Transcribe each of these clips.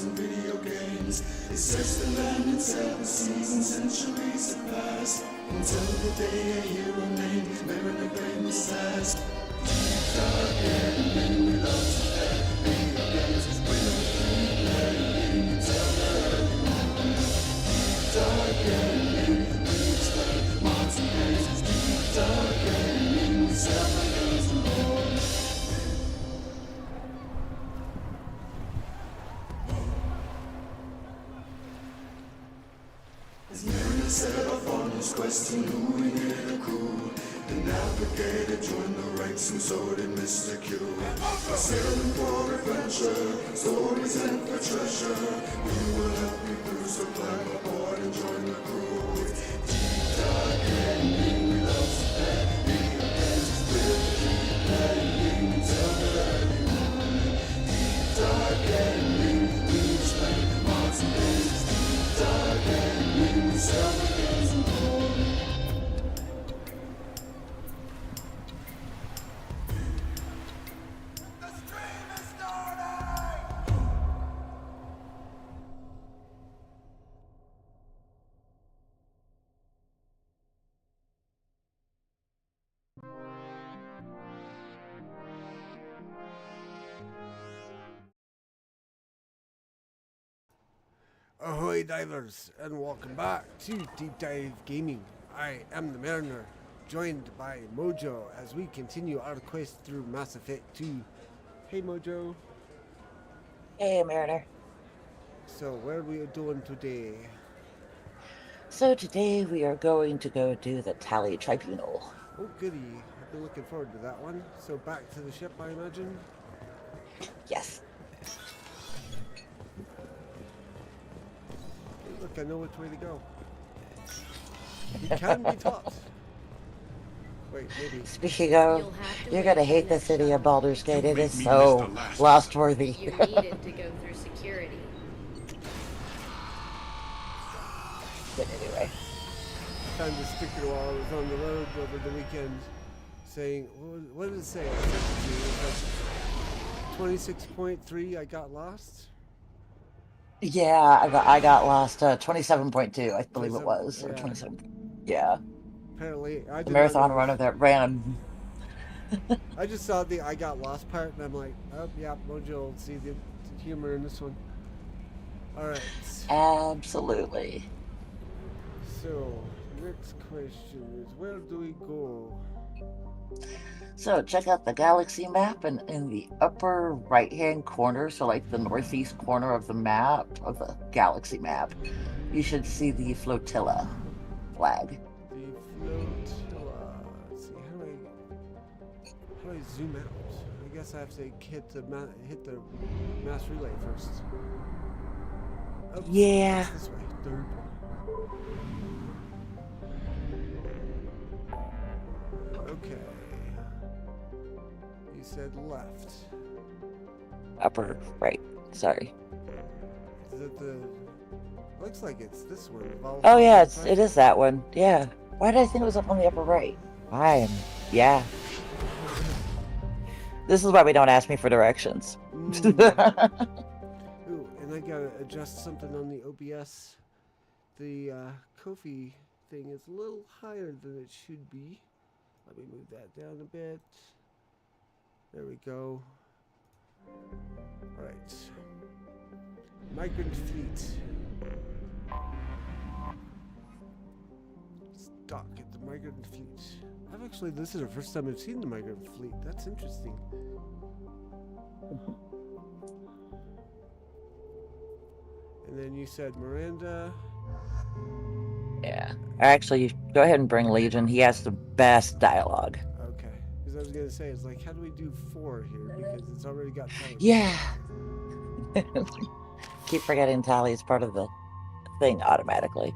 and video games. It sets the land in 7 seasons, centuries have passed. Until the day a hero named Mariner claimed his task. Deep dark gaming, we love to play video games. We're playing until the early morning. Deep dark gaming, we explain modern games. Deep dark gaming, we sell the games and more. As Mariner set off on his quest to Louis near the crew, the navigator joined the ranks and so did Mr. Q. Sailing for adventure, stories and for treasure. We will help you through, so climb aboard and join the crew. Deep dark gaming, we love to play video games. We'll keep playing until the early morning. Deep dark gaming, we explain modern games. Deep dark gaming, we sell the games and more. Ahoy divers, and welcome back to Deep Dive Gaming. I am the Mariner, joined by Mojo as we continue our quest through Mass Effect 2. Hey Mojo. Hey, Mariner. So what are we doing today? So today we are going to go do the Tally Tribunal. Oh goody, I've been looking forward to that one. So back to the ship, I imagine? Yes. Hey, look, I know which way to go. You can be taught. Wait, maybe. Speaking of, you're gonna hate the city of Baldur's Gate. It is so lost-worthy. You needed to go through security. But anyway. Found a sticker while I was on the road over the weekend saying, what did it say? I sent it to you. It was 26.3, I got lost. Yeah, I got lost. 27.2, I believe it 27, was, or yeah. 27. Yeah, Apparently, I the did marathon not know. runner that ran. I just saw the I got lost part, and I'm like, oh yeah, Mojo will see the humor in this one. All right. Absolutely. So next question is, where do we go? So check out the galaxy map, and in the upper right-hand corner, so like the northeast corner of the map, of the galaxy map, you should see the flotilla flag. The flotilla. Let's see, how do I zoom out? I guess I have to hit the mass relay first. Oops, Yeah. this way. Derp. Okay. You said left. Upper right, sorry. Is it the? Looks like it's this one. Oh yeah, it is that one. Yeah. Why did I think it was up on the upper right? Yeah. This is why we don't ask me for directions. Ooh, and I gotta adjust something on the OBS. The Kofi thing is a little higher than it should be. Let me move that down a bit. There we go. All right. Migrant fleet. Dock at the migrant fleet. This is the first time I've seen the migrant fleet. That's interesting. And then you said Miranda. Yeah. Actually, go ahead and bring Legion. He has the best dialogue. Okay. Because I was going to say, it's like, how do we do 4 here? Because it's already got Tally. Yeah. Keep forgetting Tally is part of the thing automatically.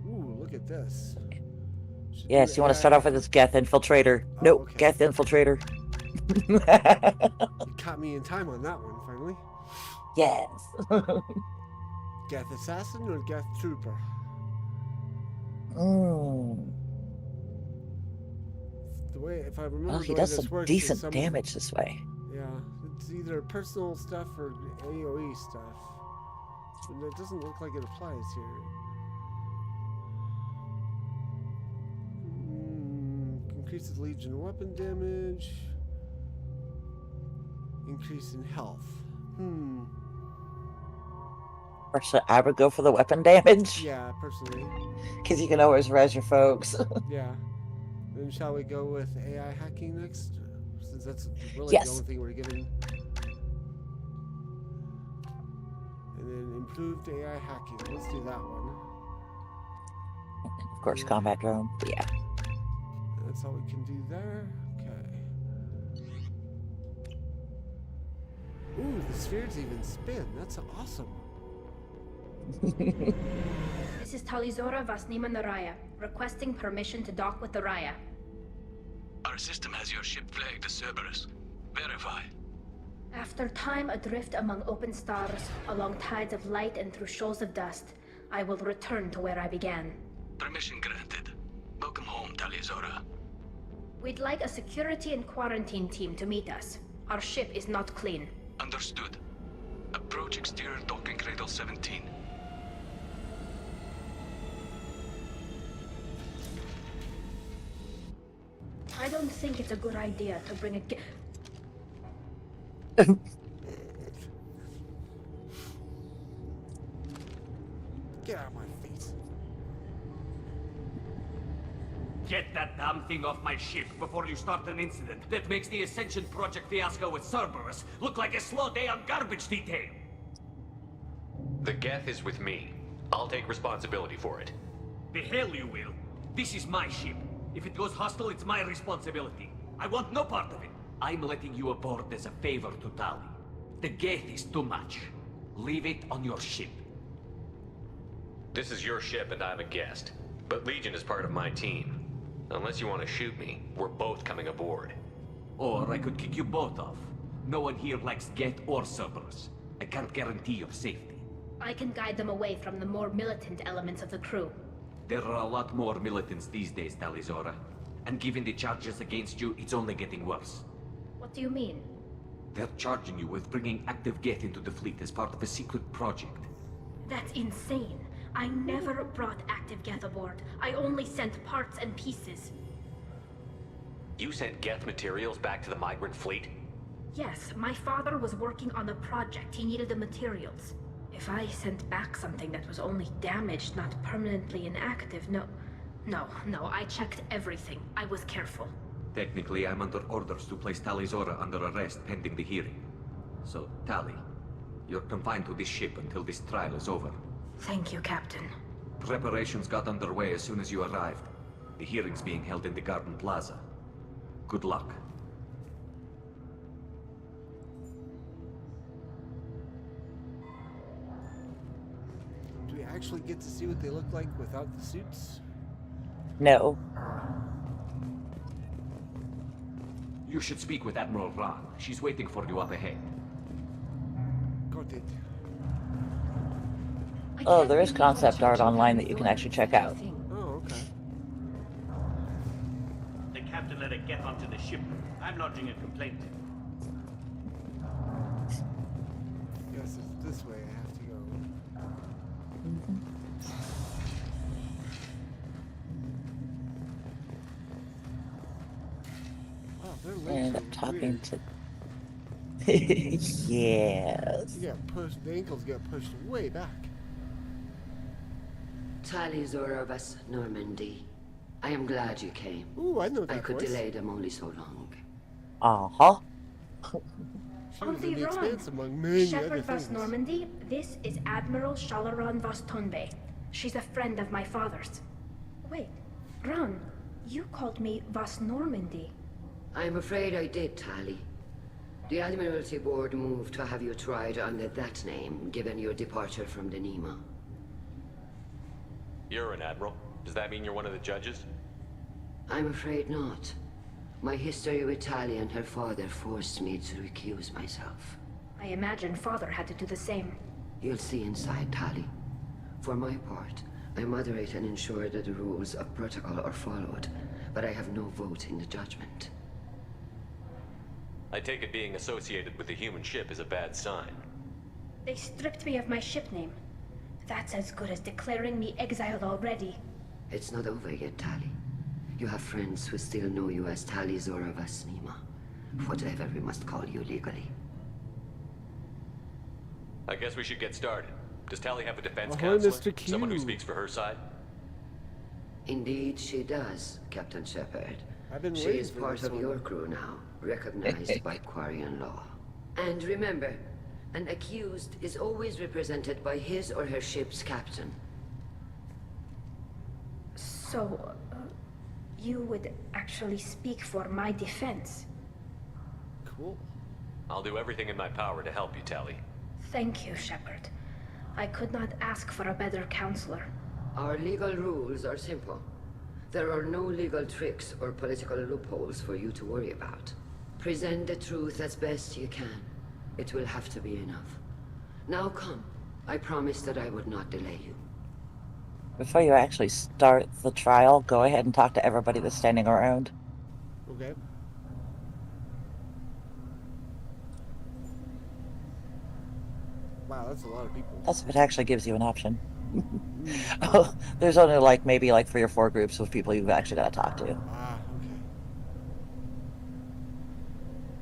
Ooh, look at this. Should Yes, do you want to start off with this Geth Infiltrator. Oh, Nope, okay. Geth Infiltrator. You caught me in time on that one, finally. Yes. Geth Assassin or Geth Trooper? Mm. The way, if I remember Oh, the he way does this some works, decent is some, damage this way. Yeah, It's either personal stuff or AoE stuff. But it doesn't look like it applies here. Increases Legion weapon damage. Increase in health. Personally, I would go for the weapon damage. Yeah, personally. Because you can always res your folks. Yeah. Then shall we go with AI hacking next? Since that's really Yes. the only thing we're getting. And then improved AI hacking. Let's do that one. Of course, combat drone. But yeah. That's all we can do there. Okay. Ooh, the spheres even spin. That's awesome. This is Talizora Vasnima Naraya, requesting permission to dock with the Raya. Our system has your ship flagged as Cerberus. Verify. After time adrift among open stars, along tides of light and through shoals of dust, I will return to where I began. Permission granted. Welcome home, Talizora. We'd like a security and quarantine team to meet us. Our ship is not clean. Understood. Approach exterior docking cradle 17. I don't think it's a good idea to bring a Get out of my face. Get that damn thing off my ship before you start an incident that makes the Ascension Project fiasco with Cerberus look like a slow day on garbage detail. The Geth is with me. I'll take responsibility for it. The hell you will. This is my ship. If it goes hostile, it's my responsibility. I want no part of it. I'm letting you aboard as a favor to Tali. The Geth is too much. Leave it on your ship. This is your ship and I'm a guest. But Legion is part of my team. Unless you want to shoot me, we're both coming aboard. Or I could kick you both off. No one here likes Geth or Cerberus. I can't guarantee your safety. I can guide them away from the more militant elements of the crew. There are a lot more militants these days, Talizora. And given the charges against you, it's only getting worse. What do you mean? They're charging you with bringing active Geth into the fleet as part of a secret project. That's insane. I never brought active Geth aboard. I only sent parts and pieces. You sent Geth materials back to the migrant fleet? Yes, my father was working on a project. He needed the materials. If I sent back something that was only damaged, not permanently inactive, no, I checked everything. I was careful. Technically, I'm under orders to place Talizora under arrest pending the hearing. So, Tali, you're confined to this ship until this trial is over. Thank you, Captain. Preparations got underway as soon as you arrived. The hearing's being held in the Garden Plaza. Good luck. Do we actually get to see what they look like without the suits? No. You should speak with Admiral Ran. She's waiting for you up ahead. Got it. Oh, there is concept art online that you can actually check out. Oh, okay. The captain let it get onto the ship. I'm lodging a complaint. Yes, it's this way I have to go. Wow, their legs And are I'm talking weird. to. Yes. You got pushed, the ankles get pushed way back. Talizora Vas Normandy. I am glad you came. Ooh, I know that I could voice. delay them only so long. Uh-huh. She was in Auntie the Ron, Expanse among many other Shepard Vas things. Normandy, this is Admiral Shalaran Vas Tonbe. She's a friend of my father's. Wait, Ron, you called me Vas Normandy. I'm afraid I did, Tali. The Admiralty Board moved to have you tried under that name, given your departure from the Nima. You're an admiral. Does that mean you're one of the judges? I'm afraid not. My history with Tali and her father forced me to recuse myself. I imagine father had to do the same. You'll see inside, Tali. For my part, I moderate and ensure that the rules of protocol are followed, but I have no vote in the judgment. I take it being associated with the human ship is a bad sign. They stripped me of my ship name. That's as good as declaring me exiled already. It's not over yet, Tali. You have friends who still know you as Tali Zora Vasnima. Whatever we must call you legally. I guess we should get started. Does Tali have a defense Ahoy, counselor? Mr. Q. Someone who speaks for her side? Indeed, she does, Captain Shepard. I've been She waiting is for part this of one. your crew now, recognized by Quarian law. And remember, an accused is always represented by his or her ship's captain. So, you would actually speak for my defense? Cool. I'll do everything in my power to help you, Tali. Thank you, Shepard. I could not ask for a better counselor. Our legal rules are simple. There are no legal tricks or political loopholes for you to worry about. Present the truth as best you can. It will have to be enough. Now come. I promised that I would not delay you. Before you actually start the trial, go ahead and talk to everybody that's standing around. Okay. Wow, that's a lot of people. That's if it actually gives you an option. Oh, there's only like maybe like 3 or 4 groups of people you've actually got to talk to. Ah, okay.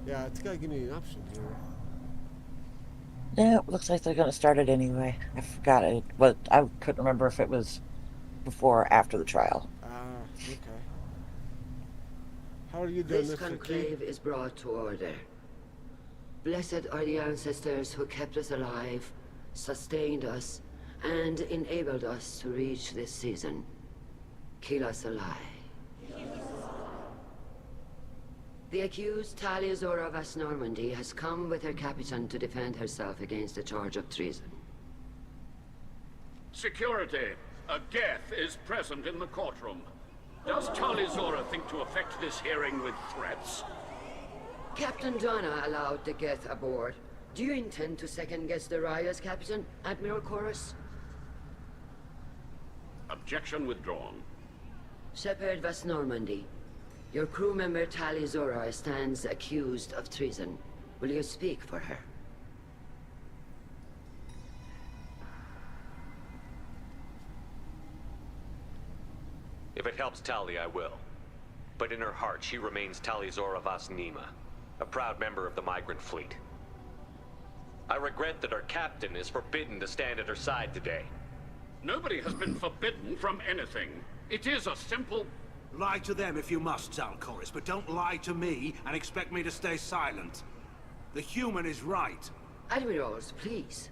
Yeah, it's gotta give me an option here. Yeah, it looks like they're going to start it anyway. I forgot it, but I couldn't remember if it was before or after the trial. Ah, okay. How are you doing, This Mr. Q? conclave is brought to order. Blessed are the ancestors who kept us alive, sustained us, and enabled us to reach this season. Keep us alive. The accused Tali Zora Vas Normandy has come with her captain to defend herself against a charge of treason. Security, a Geth is present in the courtroom. Does Tali Zora think to effect this hearing with threats? Captain Donna allowed the Geth aboard. Do you intend to second-guess the Raya's captain, Admiral Chorus? Objection withdrawn. Shepard Vas Normandy, your crew member Tali Zora stands accused of treason. Will you speak for her? If it helps Tali, I will. But in her heart, she remains Tali Zora Vas Nima, a proud member of the migrant fleet. I regret that our captain is forbidden to stand at her side today. Nobody has been forbidden from anything. It is a simple... Lie to them if you must, Zalcoris, but don't lie to me and expect me to stay silent. The human is right. Admirals, please.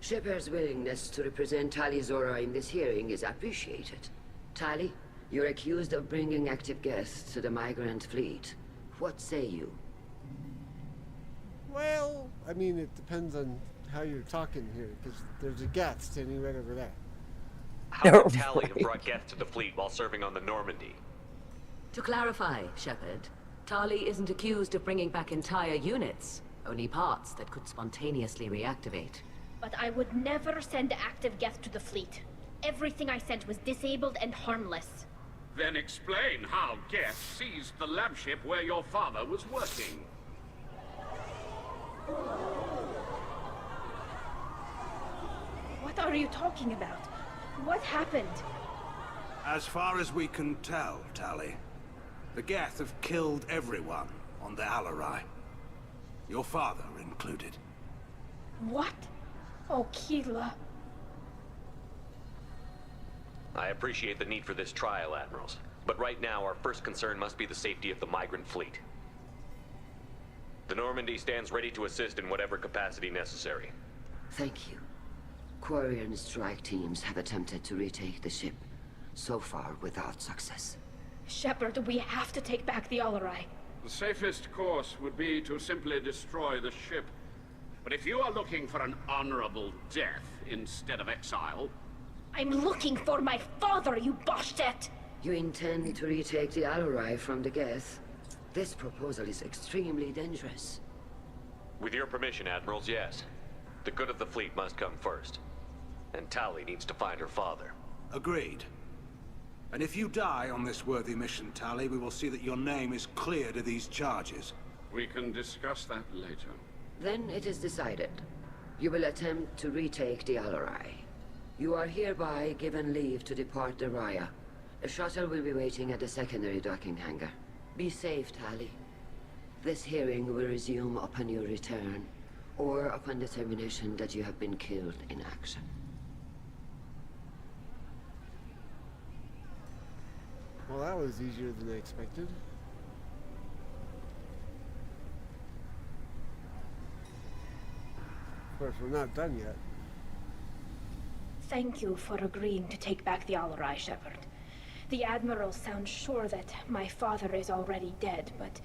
Shepard's willingness to represent Tali Zora in this hearing is appreciated. Tali, you're accused of bringing active guests to the migrant fleet. What say you? Well, I mean, it depends on how you're talking here, because there's a Geth standing right over there. How could Tali have brought Geth to the fleet while serving on the Normandy? To clarify, Shepard, Tali isn't accused of bringing back entire units, only parts that could spontaneously reactivate. But I would never send active Geth to the fleet. Everything I sent was disabled and harmless. Then explain how Geth seized the lab ship where your father was working. What are you talking about? What happened? As far as we can tell, Tali, the Geth have killed everyone on the Alarai. Your father included. What? Oh, Keela. I appreciate the need for this trial, Admirals. But right now, our first concern must be the safety of the migrant fleet. The Normandy stands ready to assist in whatever capacity necessary. Thank you. Quarian strike teams have attempted to retake the ship, so far without success. Shepard, we have to take back the Alarai. The safest course would be to simply destroy the ship. But if you are looking for an honorable death instead of exile... I'm looking for my father, you Boshtet! You intend to retake the Alarai from the Geth? This proposal is extremely dangerous. With your permission, Admirals, yes. The good of the fleet must come first. And Tali needs to find her father. Agreed. And if you die on this worthy mission, Tali, we will see that your name is cleared of these charges. We can discuss that later. Then it is decided. You will attempt to retake the Alarai. You are hereby given leave to depart the Raya. A shuttle will be waiting at the secondary docking hangar. Be safe, Tali. This hearing will resume upon your return, or upon determination that you have been killed in action. Well, that was easier than I expected. Of course, we're not done yet. Thank you for agreeing to take back the Alarai, Shepard. The Admiral sounds sure that my father is already dead, but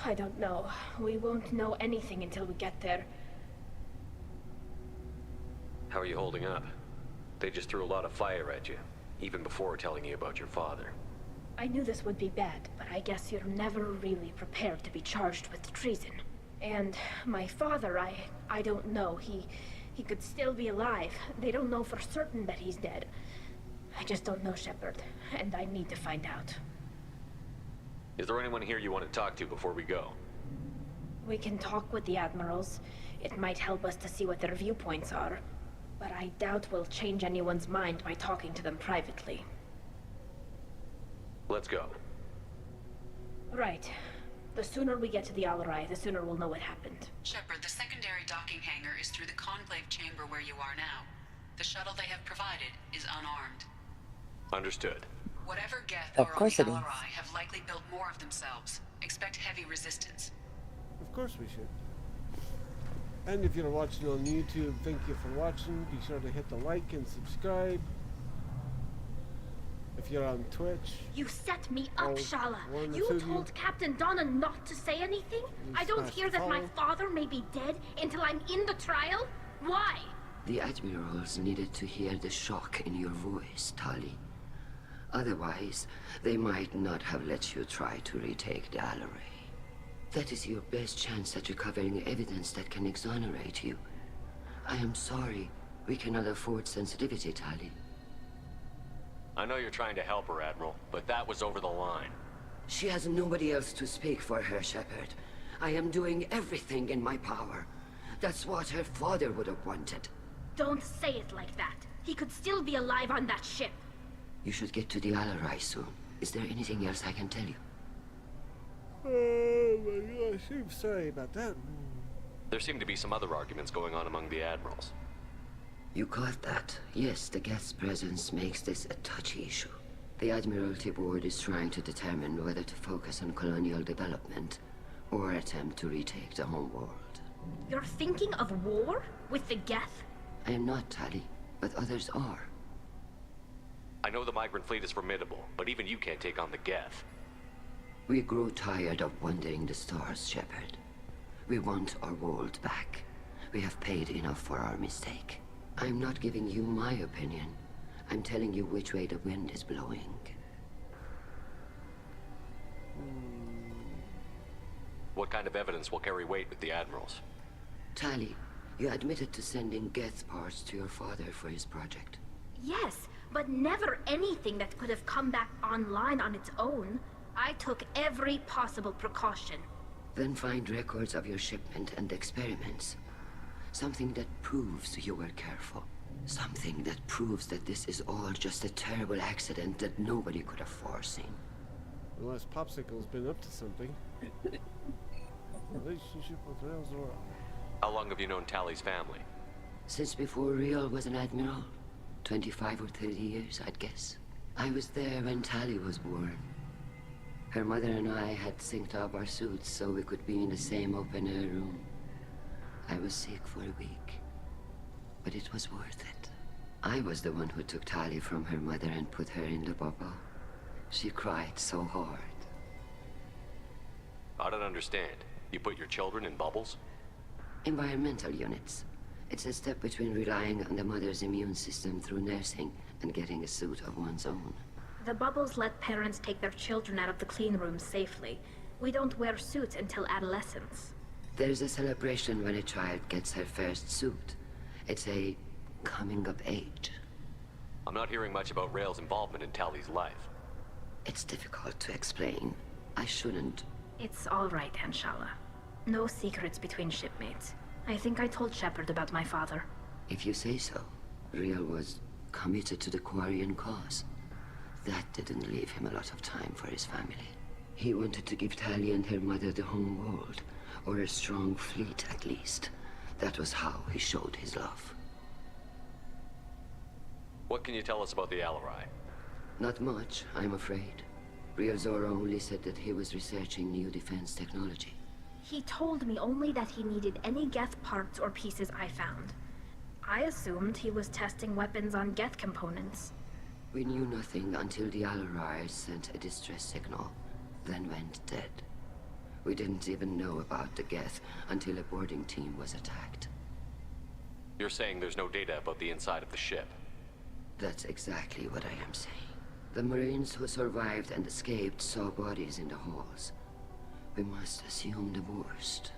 I don't know. We won't know anything until we get there. How are you holding up? They just threw a lot of fire at you, even before telling you about your father. I knew this would be bad, but I guess you're never really prepared to be charged with treason. And my father, I don't know. He could still be alive. They don't know for certain that he's dead. I just don't know, Shepard, and I need to find out. Is there anyone here you want to talk to before we go? We can talk with the Admirals. It might help us to see what their viewpoints are. But I doubt we'll change anyone's mind by talking to them privately. Let's go. Right. The sooner we get to the Alarai, the sooner we'll know what happened. Shepard, the secondary docking hangar is through the Conclave chamber where you are now. The shuttle they have provided is unarmed. Understood. Whatever Geth Of or course on it the is. Alarai have likely built more of themselves. Expect heavy resistance. Of course we should. And if you're watching on YouTube, thank you for watching. Be sure to hit the like and subscribe. If you're on Twitch, You set me up, Oh, Shala. one You of you. told Captain Donna not to say anything? I don't smashed hear the that my phone. father may be dead until I'm in the trial? Why? The Admirals needed to hear the shock in your voice, Tali. Otherwise, they might not have let you try to retake the Alarai. That is your best chance at recovering evidence that can exonerate you. I am sorry. We cannot afford sensitivity, Tali. I know you're trying to help her, Admiral, but that was over the line. She has nobody else to speak for her, Shepard. I am doing everything in my power. That's what her father would have wanted. Don't say it like that. He could still be alive on that ship. You should get to the Alarai soon. Is there anything else I can tell you? oh my gosh, I'm sorry about that. There seem to be some other arguments going on among the Admirals. You caught that? Yes, the guest's presence makes this a touchy issue. The Admiralty Board is trying to determine whether to focus on colonial development or attempt to retake the home world. You're thinking of war? With the Geth? I am not, Tali, but others are. I know the migrant fleet is formidable, but even you can't take on the Geth. We grow tired of wandering the stars, Shepard. We want our world back. We have paid enough for our mistake. I'm not giving you my opinion. I'm telling you which way the wind is blowing. What kind of evidence will carry weight with the Admirals? Tali, you admitted to sending Geth parts to your father for his project. Yes, but never anything that could have come back online on its own. I took every possible precaution. Then find records of your shipment and experiments. Something that proves you were careful. Something that proves that this is all just a terrible accident that nobody could have foreseen. Unless Popsicle's been up to something. Relationship with Rail Zora. How long have you known Tali's family? Since before Riel was an admiral. 25 or 30 years, I'd guess. I was there when Tali was born. Her mother and I had synced up our suits so we could be in the same open-air room. I was sick for a week, but it was worth it. I was the one who took Tali from her mother and put her in the bubble. She cried so hard. I don't understand. You put your children in bubbles? Environmental units. It's a step between relying on the mother's immune system through nursing and getting a suit of one's own. The bubbles let parents take their children out of the clean rooms safely. We don't wear suits until adolescence. There's a celebration when a child gets her first suit. It's a coming of age. I'm not hearing much about Rail's involvement in Tali's life. It's difficult to explain. I shouldn't, It's all right, Anshala. No secrets between shipmates. I think I told Shepard about my father. If you say so. Riel was committed to the Quarian cause. That didn't leave him a lot of time for his family. He wanted to give Tali and her mother the home world, or a strong fleet at least. That was how he showed his love. What can you tell us about the Alarai? Not much, I'm afraid. Riel Zora only said that he was researching new defense technology. He told me only that he needed any Geth parts or pieces I found. I assumed he was testing weapons on Geth components. We knew nothing until the Alarai sent a distress signal, then went dead. We didn't even know about the Geth until a boarding team was attacked. You're saying there's no data about the inside of the ship? That's exactly what I am saying. The Marines who survived and escaped saw bodies in the halls. We must assume the worst.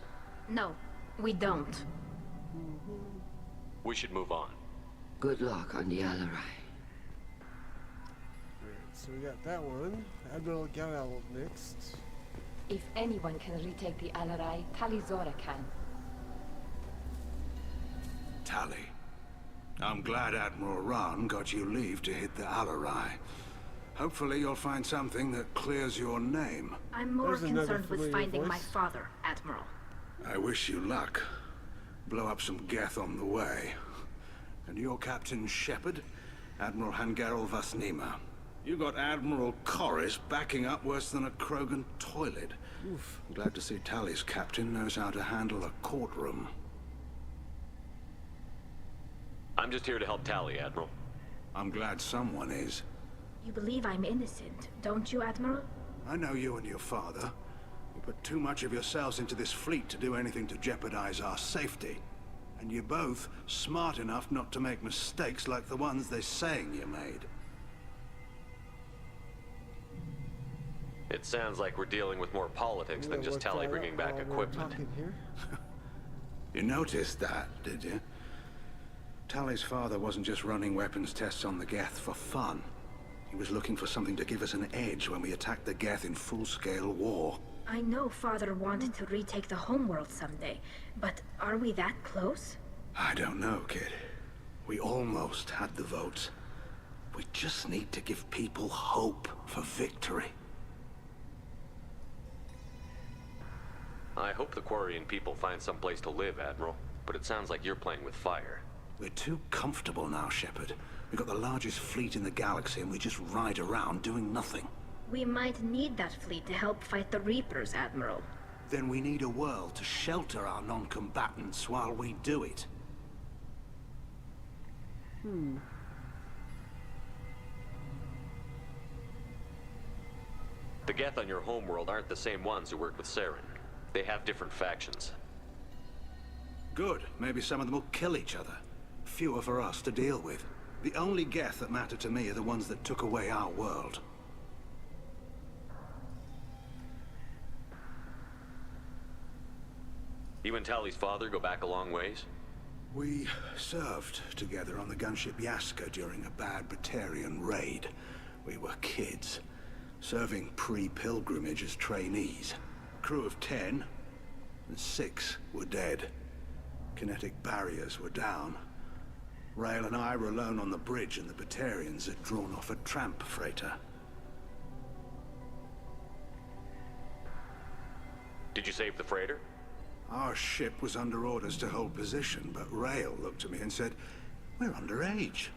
No, we don't. We should move on. Good luck on the Alarai. Alright, so we got that one. Admiral Garel next. If anyone can retake the Alarai, Tali Zora can. Tali, I'm glad Admiral Rahn got you leave to hit the Alarai. Hopefully you'll find something that clears your name. I'm more concerned with finding my father, Admiral. I wish you luck. Blow up some Geth on the way. And your Captain Shepard, Admiral Hangarel Vasnima. You got Admiral Corris backing up worse than a Krogan toilet. Oof. Glad to see Tali's captain knows how to handle a courtroom. I'm just here to help Tali, Admiral. I'm glad someone is. You believe I'm innocent, don't you, Admiral? I know you and your father. You put too much of yourselves into this fleet to do anything to jeopardize our safety. And you're both smart enough not to make mistakes like the ones they're saying you made. It sounds like we're dealing with more politics than just Tali bringing back equipment. You noticed that, did you? Tali's father wasn't just running weapons tests on the Geth for fun. He was looking for something to give us an edge when we attacked the Geth in full-scale war. I know Father wanted to retake the homeworld someday, but are we that close? I don't know, kid. We almost had the votes. We just need to give people hope for victory. I hope the Quarian people find some place to live, Admiral. But it sounds like you're playing with fire. We're too comfortable now, Shepard. We've got the largest fleet in the galaxy and we just ride around doing nothing. We might need that fleet to help fight the Reapers, Admiral. Then we need a world to shelter our non-combatants while we do it. The Geth on your homeworld aren't the same ones who worked with Saren. They have different factions. Good. Maybe some of them will kill each other. Fewer for us to deal with. The only Geth that matter to me are the ones that took away our world. You and Tali's father go back a long ways? We served together on the gunship Yaska during a bad Batarian raid. We were kids, serving pre-pilgrimage as trainees. Crew of 10, and 6 were dead. Kinetic barriers were down. Rael and I were alone on the bridge, and the Batarians had drawn off a tramp freighter. Did you save the freighter? Our ship was under orders to hold position, but Rael looked at me and said, "We're underage.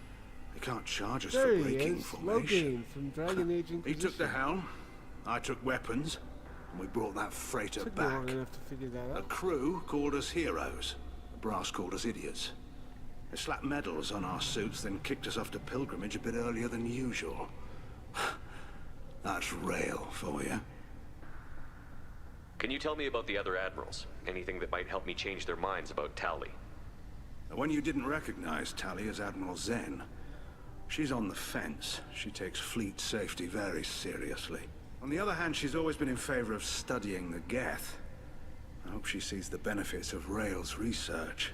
They can't charge us There for he breaking is, formation." Logain from Dragon Age Inquisition. He took the helm, I took weapons, and we brought that freighter Took me back. long enough to figure that The out. crew called us heroes. The brass called us idiots. They slapped medals on our suits, then kicked us off to pilgrimage a bit earlier than usual. That's Rael for you. Can you tell me about the other admirals? Anything that might help me change their minds about Tali? When you didn't recognize Tali as Admiral Zen, she's on the fence. She takes fleet safety very seriously. On the other hand, she's always been in favor of studying the Geth. I hope she sees the benefits of Rael's research.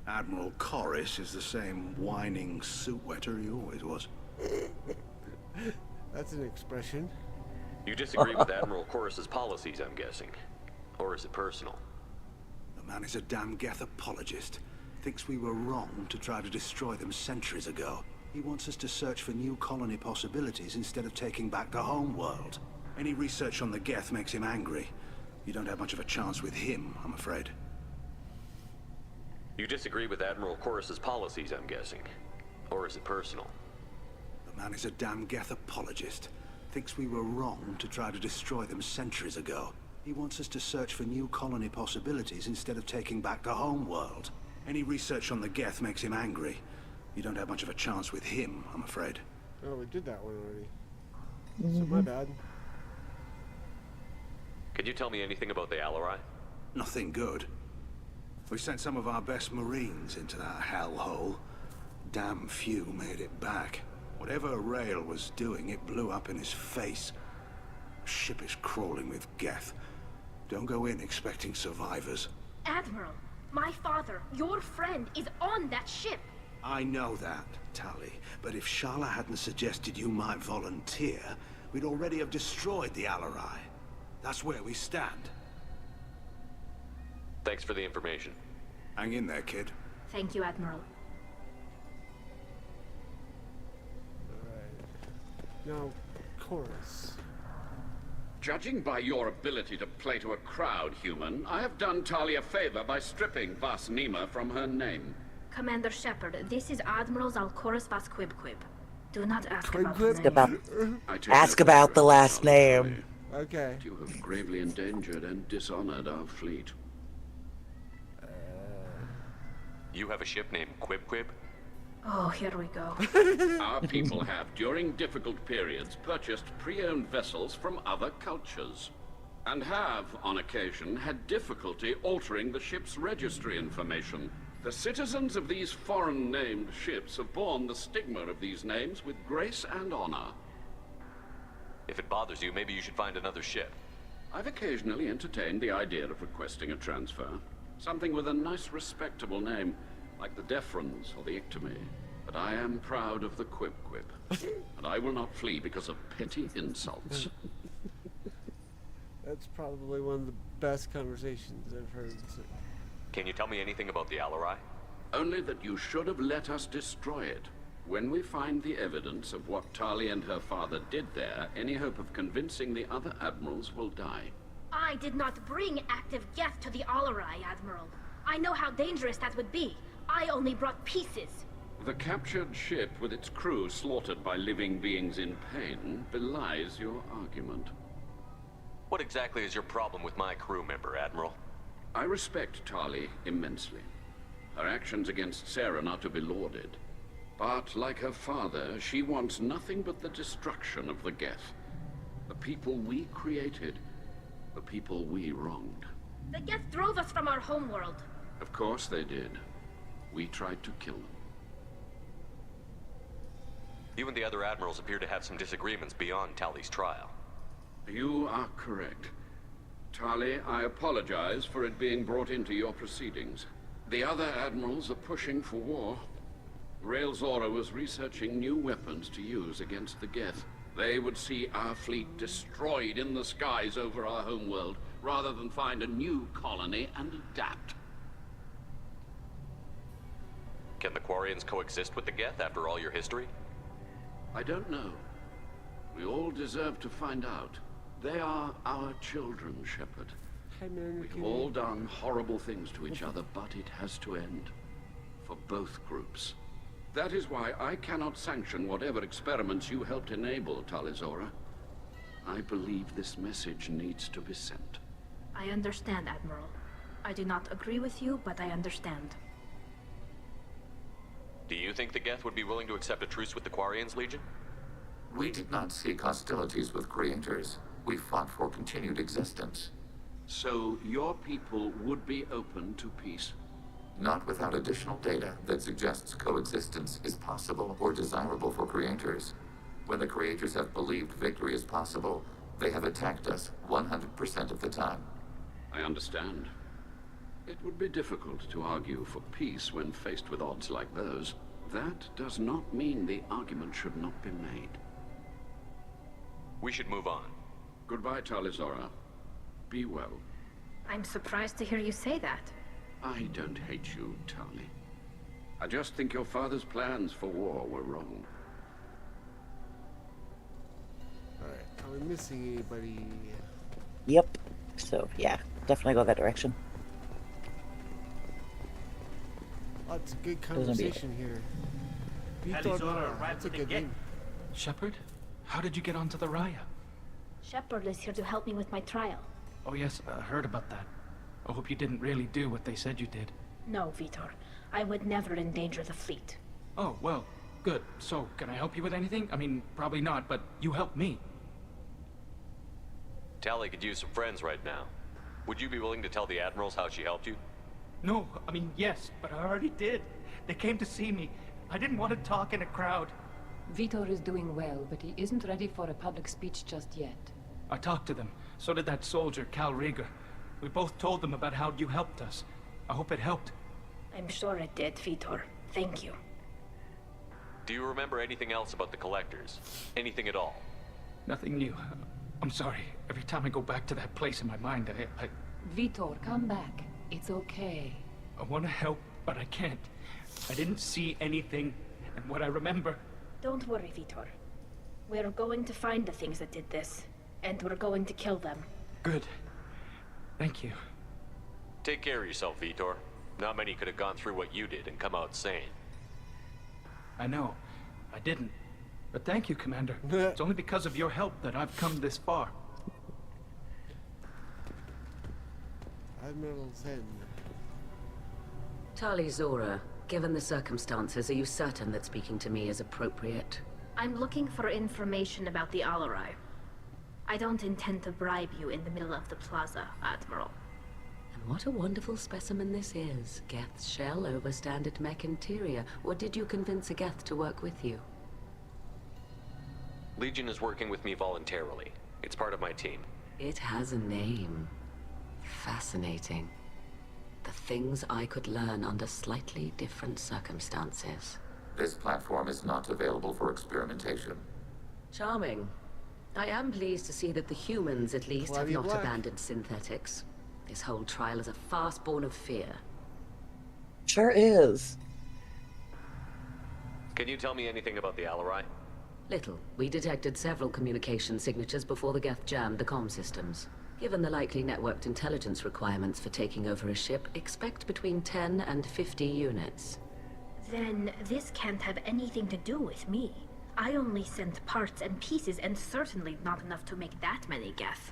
Admiral Corris is the same whining suit wetter he always was. That's an expression. You disagree with Admiral Chorus's policies, I'm guessing. Or is it personal? The man is a damn Geth apologist. Thinks we were wrong to try to destroy them centuries ago. He wants us to search for new colony possibilities instead of taking back the home world. Any research on the Geth makes him angry. You don't have much of a chance with him, I'm afraid. You disagree with Admiral Chorus's policies, I'm guessing. Or is it personal? The man is a damn Geth apologist. Thinks we were wrong to try to destroy them centuries ago. He wants us to search for new colony possibilities instead of taking back the home world. Any research on the Geth makes him angry. You don't have much of a chance with him, I'm afraid. Oh, we did that one already. So my bad. Can you tell me anything about the Alarai? Nothing good. We sent some of our best Marines into that hellhole. Damn few made it back. Whatever Rail was doing, it blew up in his face. Ship is crawling with Geth. Don't go in expecting survivors. Admiral, my father, your friend, is on that ship. I know that, Tali. But if Shala hadn't suggested you might volunteer, we'd already have destroyed the Alarai. That's where we stand. Thanks for the information. Hang in there, kid. Thank you, Admiral. Alright. Now, Chorus. Judging by your ability to play to a crowd, human, I have done Tali a favor by stripping Vas Nima from her name. Commander Shepard, this is Admiral Zalkorus Vas Quibquib. Do not ask Quib about Quib? the name. Ask about the last name. Okay. You have gravely endangered and dishonored our fleet. You have a ship named Quib? Oh, here we go. Our people have, during difficult periods, purchased pre-owned vessels from other cultures. And have, on occasion, had difficulty altering the ship's registry information. The citizens of these foreign-named ships have borne the stigma of these names with grace and honor. If it bothers you, maybe you should find another ship. I've occasionally entertained the idea of requesting a transfer. Something with a nice, respectable name, like the Defrons or the Ictomy. But I am proud of the Quib, and I will not flee because of petty insults. That's probably one of the best conversations I've heard. Can you tell me anything about the Alarai? Only that you should have let us destroy it. When we find the evidence of what Tali and her father did there, any hope of convincing the other admirals will die. I did not bring active Geth to the Alarai, Admiral. I know how dangerous that would be. I only brought pieces. The captured ship with its crew slaughtered by living beings in pain belies your argument. What exactly is your problem with my crew member, Admiral? I respect Tali immensely. Her actions against Saren are to be lauded. But, like her father, she wants nothing but the destruction of the Geth. The people we created. The people we wronged. The Geth drove us from our homeworld. Of course they did. We tried to kill them. You and the other admirals appear to have some disagreements beyond Tali's trial. You are correct. Tali, I apologize for it being brought into your proceedings. The other admirals are pushing for war. Rael Zora was researching new weapons to use against the Geth. They would see our fleet destroyed in the skies over our homeworld, rather than find a new colony and adapt. Can the Quarians coexist with the Geth after all your history? I don't know. We all deserve to find out. They are our children, Shepard. We've all done horrible things to each other, but it has to end. For both groups. That is why I cannot sanction whatever experiments you helped enable, Tali Zora. I believe this message needs to be sent. I understand, Admiral. I do not agree with you, but I understand. Do you think the Geth would be willing to accept a truce with the Quarians, Legion? We did not seek hostilities with creators. We fought for continued existence. So your people would be open to peace? Not without additional data that suggests coexistence is possible or desirable for creators. When the creators have believed victory is possible, they have attacked us 100% of the time. I understand. It would be difficult to argue for peace when faced with odds like those. That does not mean the argument should not be made. We should move on. Goodbye, Talizora. Be well. I'm surprised to hear you say that. I don't hate you, Tali. I just think your father's plans for war were wrong. Alright, are we missing anybody? Yep. So, yeah, definitely go that direction. Lots of good There's gonna be- conversation here. Talizora, right That's a with the good get. name. Shepard? How did you get onto the Raya? Shepard is here to help me with my trial. Oh yes, I heard about that. I hope you didn't really do what they said you did. No, Vitor. I would never endanger the fleet. Oh, well, good. So, can I help you with anything? I mean, probably not, but you helped me. Tali could use some friends right now. Would you be willing to tell the admirals how she helped you? No, I mean, yes, but I already did. They came to see me. I didn't want to talk in a crowd. Vitor is doing well, but he isn't ready for a public speech just yet. I talked to them. So did that soldier, Cal Rieger. We both told them about how you helped us. I hope it helped. I'm sure it did, Vitor. Thank you. Do you remember anything else about the Collectors? Anything at all? Nothing new. I'm sorry. Every time I go back to that place in my mind, I Vitor, come back. It's okay. want to help, but I can't. I didn't see anything, and what I remember... Don't worry, Vitor. We're going to find the things that did this, and we're going to kill them. Good. Thank you. Take care of yourself, Vitor. Not many could have gone through what you did and come out sane. I know. I didn't. But thank you, Commander. It's only because of your help that I've come this far. Admiral Zen. Talizora, given the circumstances, are you certain that speaking to me is appropriate? I'm looking for information about the Alarai. I don't intend to bribe you in the middle of the plaza, Admiral. And what a wonderful specimen this is. Geth's shell over standard mech interior. Or did you convince a Geth to work with you? Legion is working with me voluntarily. It's part of my team. It has a name. Fascinating. The things I could learn under slightly different circumstances. This platform is not available for experimentation. Charming. I am pleased to see that the humans, at least, have Claudia not Black. abandoned synthetics. This whole trial is a farce born of fear. Sure is. Can you tell me anything about the Alarai? Little. We detected several communication signatures before the Geth jammed the comm systems. Given the likely networked intelligence requirements for taking over a ship, expect between 10 and 50 units. Then this can't have anything to do with me. I only sent parts and pieces, and certainly not enough to make that many Geth.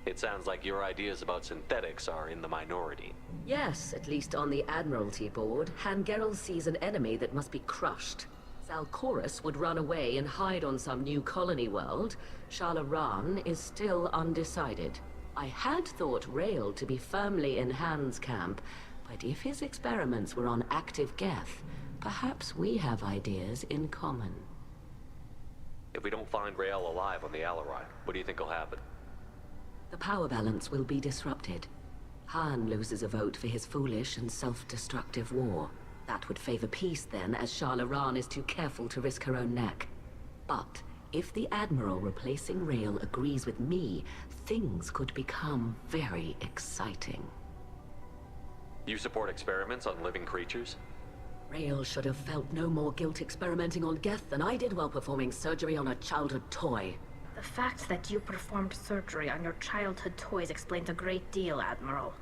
It sounds like your ideas about synthetics are in the minority. Yes, at least on the Admiralty board, Hangerel sees an enemy that must be crushed. Zalcorus would run away and hide on some new colony world. Shala-Ran is still undecided. I had thought Rael to be firmly in Han's camp, but if his experiments were on active Geth, perhaps we have ideas in common. If we don't find Rael alive on the Alarai, what do you think will happen? The power balance will be disrupted. Han loses a vote for his foolish and self-destructive war. That would favor peace then, as Shala-Ran is too careful to risk her own neck. But if the Admiral replacing Rael agrees with me, things could become very exciting. You support experiments on living creatures? Rael should have felt no more guilt experimenting on Geth than I did while performing surgery on a childhood toy. The fact that you performed surgery on your childhood toys explains a great deal, Admiral.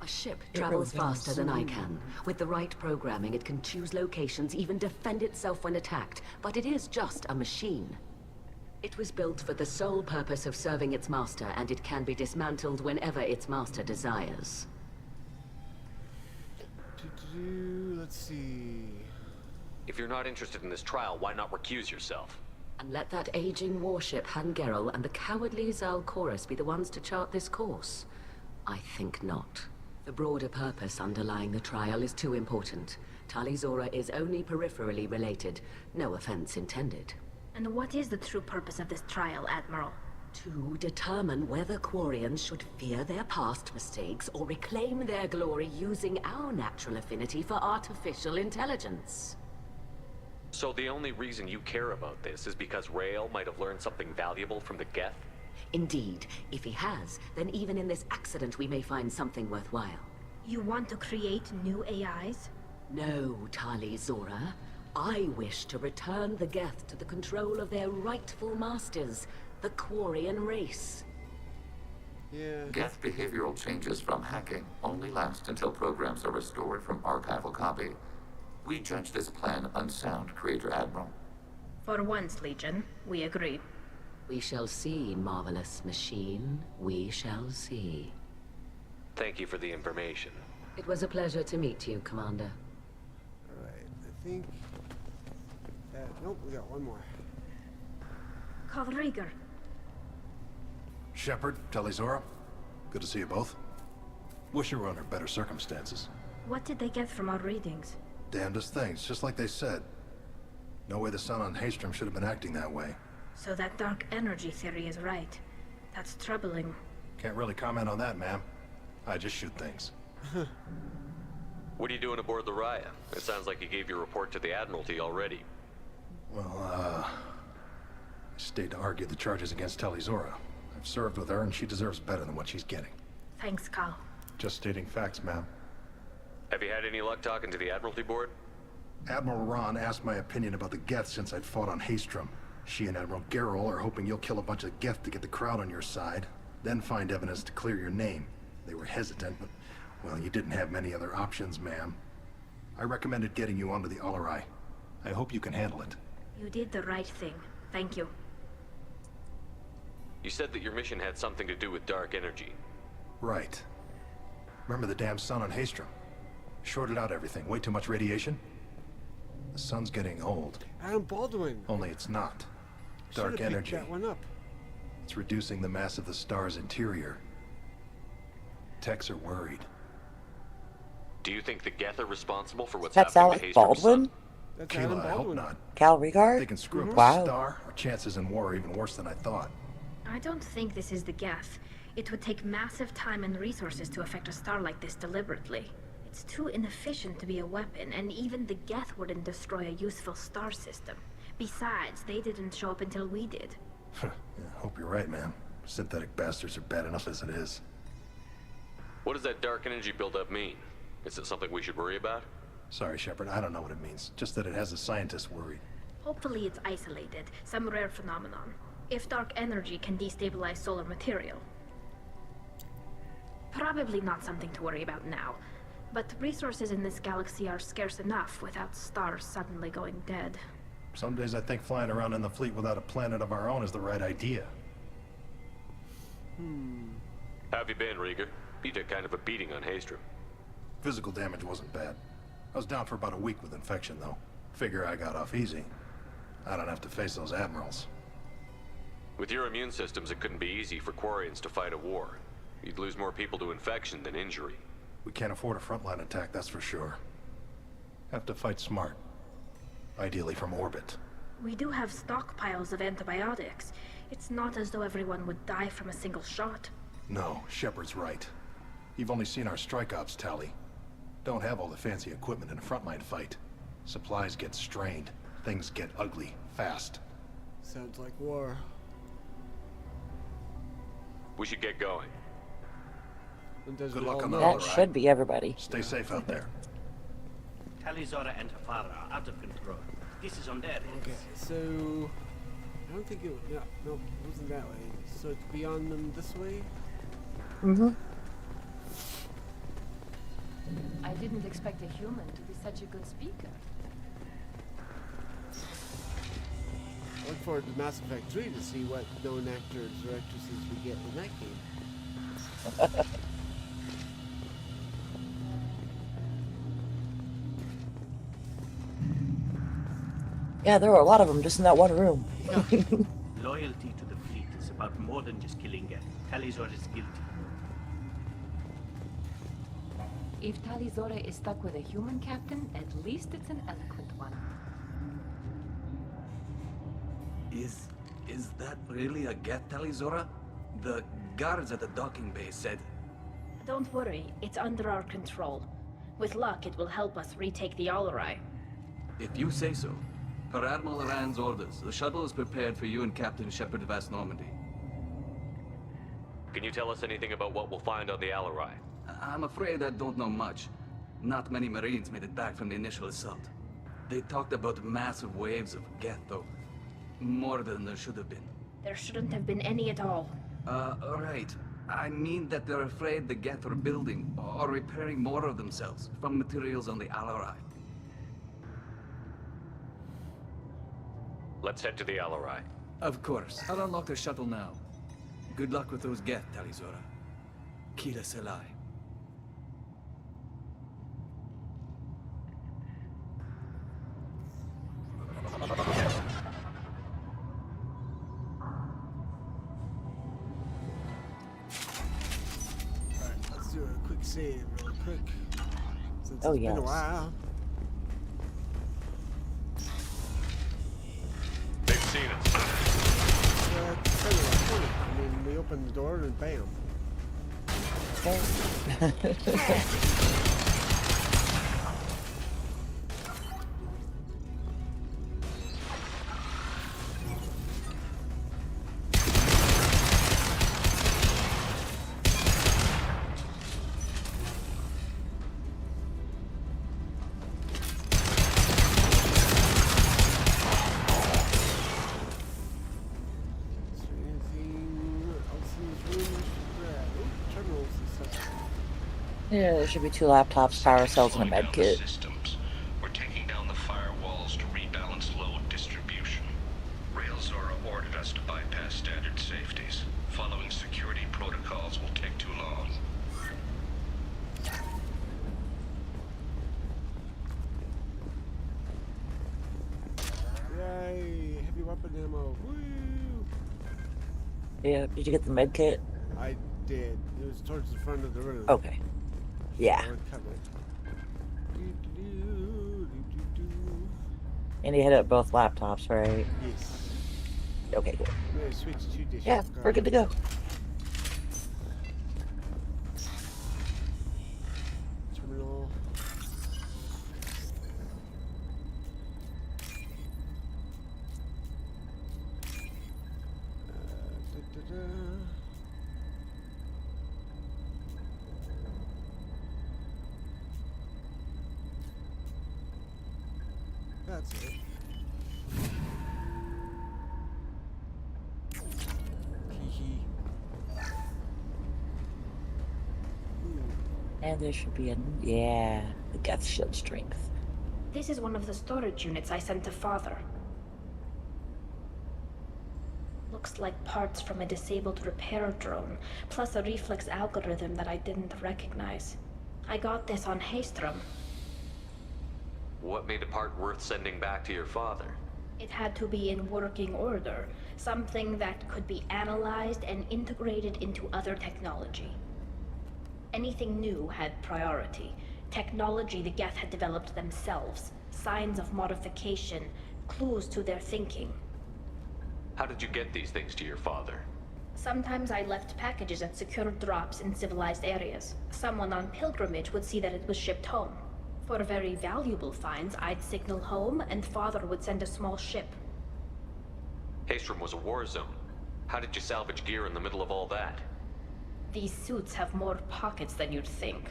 A ship travels faster than I can. With the right programming, it can choose locations, even defend itself when attacked. But it is just a machine. It was built for the sole purpose of serving its master, and it can be dismantled whenever its master desires. Let's see. If you're not interested in this trial, why not recuse yourself? And let that aging warship Hangerel and the cowardly Zalcorus be the ones to chart this course? I think not. The broader purpose underlying the trial is too important. Talizora is only peripherally related. No offense intended. And what is the true purpose of this trial, Admiral? To determine whether Quarians should fear their past mistakes or reclaim their glory using our natural affinity for artificial intelligence. So the only reason you care about this is because Rael might have learned something valuable from the Geth? Indeed, if he has, then even in this accident we may find something worthwhile. You want to create new AIs? No, Tali Zora. I wish to return the Geth to the control of their rightful masters, the Quarian race. Yeah. Geth behavioral changes from hacking only last until programs are restored from archival copy. We judge this plan unsound, Creator Admiral. For once, Legion, we agree. We shall see, marvelous machine. We shall see. Thank you for the information. It was a pleasure to meet you, Commander. Alright, I think... nope, we got one more. Call Rieger. Shepard, Tali-Zora, good to see you both. Wish you were under better circumstances. What did they get from our readings? Damnedest things, just like they said. No way the sun on Haystrom should have been acting that way. So that dark energy theory is right. That's troubling. Can't really comment on that, ma'am. I just shoot things. What are you doing aboard the Raya? It sounds like you gave your report to the Admiralty already. Well, I stayed to argue the charges against Tali-Zora. I've served with her, and she deserves better than what she's getting. Thanks, Cal. Just stating facts, ma'am. Have you had any luck talking to the Admiralty board? Admiral Ron asked my opinion about the Geth since I'd fought on Haystrom. She and Admiral Gerrel are hoping you'll kill a bunch of Geth to get the crowd on your side, then find evidence to clear your name. They were hesitant, but, well, you didn't have many other options, ma'am. I recommended getting you onto the Alarai. I hope you can handle it. You did the right thing. Thank you. You said that your mission had something to do with dark energy. Right. Remember the damn sun on Haystrom? Shorted out everything. Way too much radiation? The sun's getting old. Adam Baldwin. Only it's not. Dark Should've picked energy. that one up. It's reducing the mass of the star's interior. Techs are worried. Do you think the Geth are responsible for what's That's happening to Alec Haystrom Baldwin? Sun? That's Keela, Adam I hope Baldwin. not. Cal Regard? They can screw up Wow. a star. Our chances in war are even worse than I thought. I don't think this is the Geth. It would take massive time and resources to affect a star like this deliberately. It's too inefficient to be a weapon, and even the Geth wouldn't destroy a useful star system. Besides, they didn't show up until we did. Yeah, hope you're right, man. Synthetic bastards are bad enough as it is. What does that dark energy buildup mean? Is it something we should worry about? Sorry, Shepard, I don't know what it means. Just that it has the scientists worried. Hopefully it's isolated, some rare phenomenon. If dark energy can destabilize solar material. Probably not something to worry about now. But resources in this galaxy are scarce enough without stars suddenly going dead. Some days I think flying around in the fleet without a planet of our own is the right idea. How have you been, Rieger? You took kind of a beating on Haystrom. Physical damage wasn't bad. I was down for about a week with infection, though. Figure I got off easy. I don't have to face those admirals. With your immune systems, it couldn't be easy for Quarians to fight a war. You'd lose more people to infection than injury. We can't afford a frontline attack, that's for sure. Have to fight smart. Ideally from orbit. We do have stockpiles of antibiotics. It's not as though everyone would die from a single shot. No, Shepard's right. You've only seen our strike ops tally. Don't have all the fancy equipment in a frontline fight. Supplies get strained. Things get ugly, fast. Sounds like war. We should get going. Good luck on the That Alarai. should be everybody. Stay safe out there. Tali-Zora and her father are out of control. This is on their heads. Okay, so... I don't think it... No, it wasn't that way. So it's beyond them this way? Mm-hmm. I didn't expect a human to be such a good speaker. I look forward to Mass Effect 3 to see what known actors or actresses we get in that game. Yeah, there were a lot of them just in that one room. Loyalty to the fleet is about more than just killing Geth. Tali-Zora is guilty. If Tali-Zora is stuck with a human captain, at least it's an eloquent one. Is that really a Geth, Tali-Zora? The guards at the docking bay said... Don't worry, it's under our control. With luck, it will help us retake the Alarai. If you say so. Per Admiral Rand's orders, the shuttle is prepared for you and Captain Shepard of Vast Normandy. Can you tell us anything about what we'll find on the Alarai? I'm afraid I don't know much. Not many Marines made it back from the initial assault. They talked about massive waves of Geth, though. More than there should have been. There shouldn't have been any at all. Right. I mean that they're afraid the Geth are building or repairing more of themselves from materials on the Alarai. Let's head to the Alarai. Of course. I'll unlock the shuttle now. Good luck with those Geth, Talizora. Kila Selai. Alright, let's do a quick save real quick. Since Oh, it's been a yes. while. They've seen us. It's kind of like 20. I mean, we open the door and bam. Is there anything else in this room we should grab? Oh, terminals and stuff. Yeah, there should be 2 laptops, power cells, and a med kit. Systems. We're taking down the firewalls to rebalance load distribution. Railzora ordered us to bypass standard safeties. Following security protocols will take too long. Yay! Heavy weapon ammo. Woo! Yeah, did you get the med kit? I did. It was towards the front of the room. Okay. Yeah. Or cover. And you hit up both laptops, right? Yes. Okay, good. I'm gonna switch to dish. Yeah, we're good to go. Terminal. Da-da-da. That's it. Hee And there should be a... Yeah, the Geth shield strength. This is one of the storage units I sent to Father. Looks like parts from a disabled repair drone, plus a reflex algorithm that I didn't recognize. I got this on Haystrom. What made a part worth sending back to your father? It had to be in working order, something that could be analyzed and integrated into other technology. Anything new had priority. Technology the Geth had developed themselves, signs of modification, clues to their thinking. How did you get these things to your father? Sometimes I left packages at secure drops in civilized areas. Someone on pilgrimage would see that it was shipped home. For very valuable finds, I'd signal home, and Father would send a small ship. Haystrom was a war zone. How did you salvage gear in the middle of all that? These suits have more pockets than you'd think.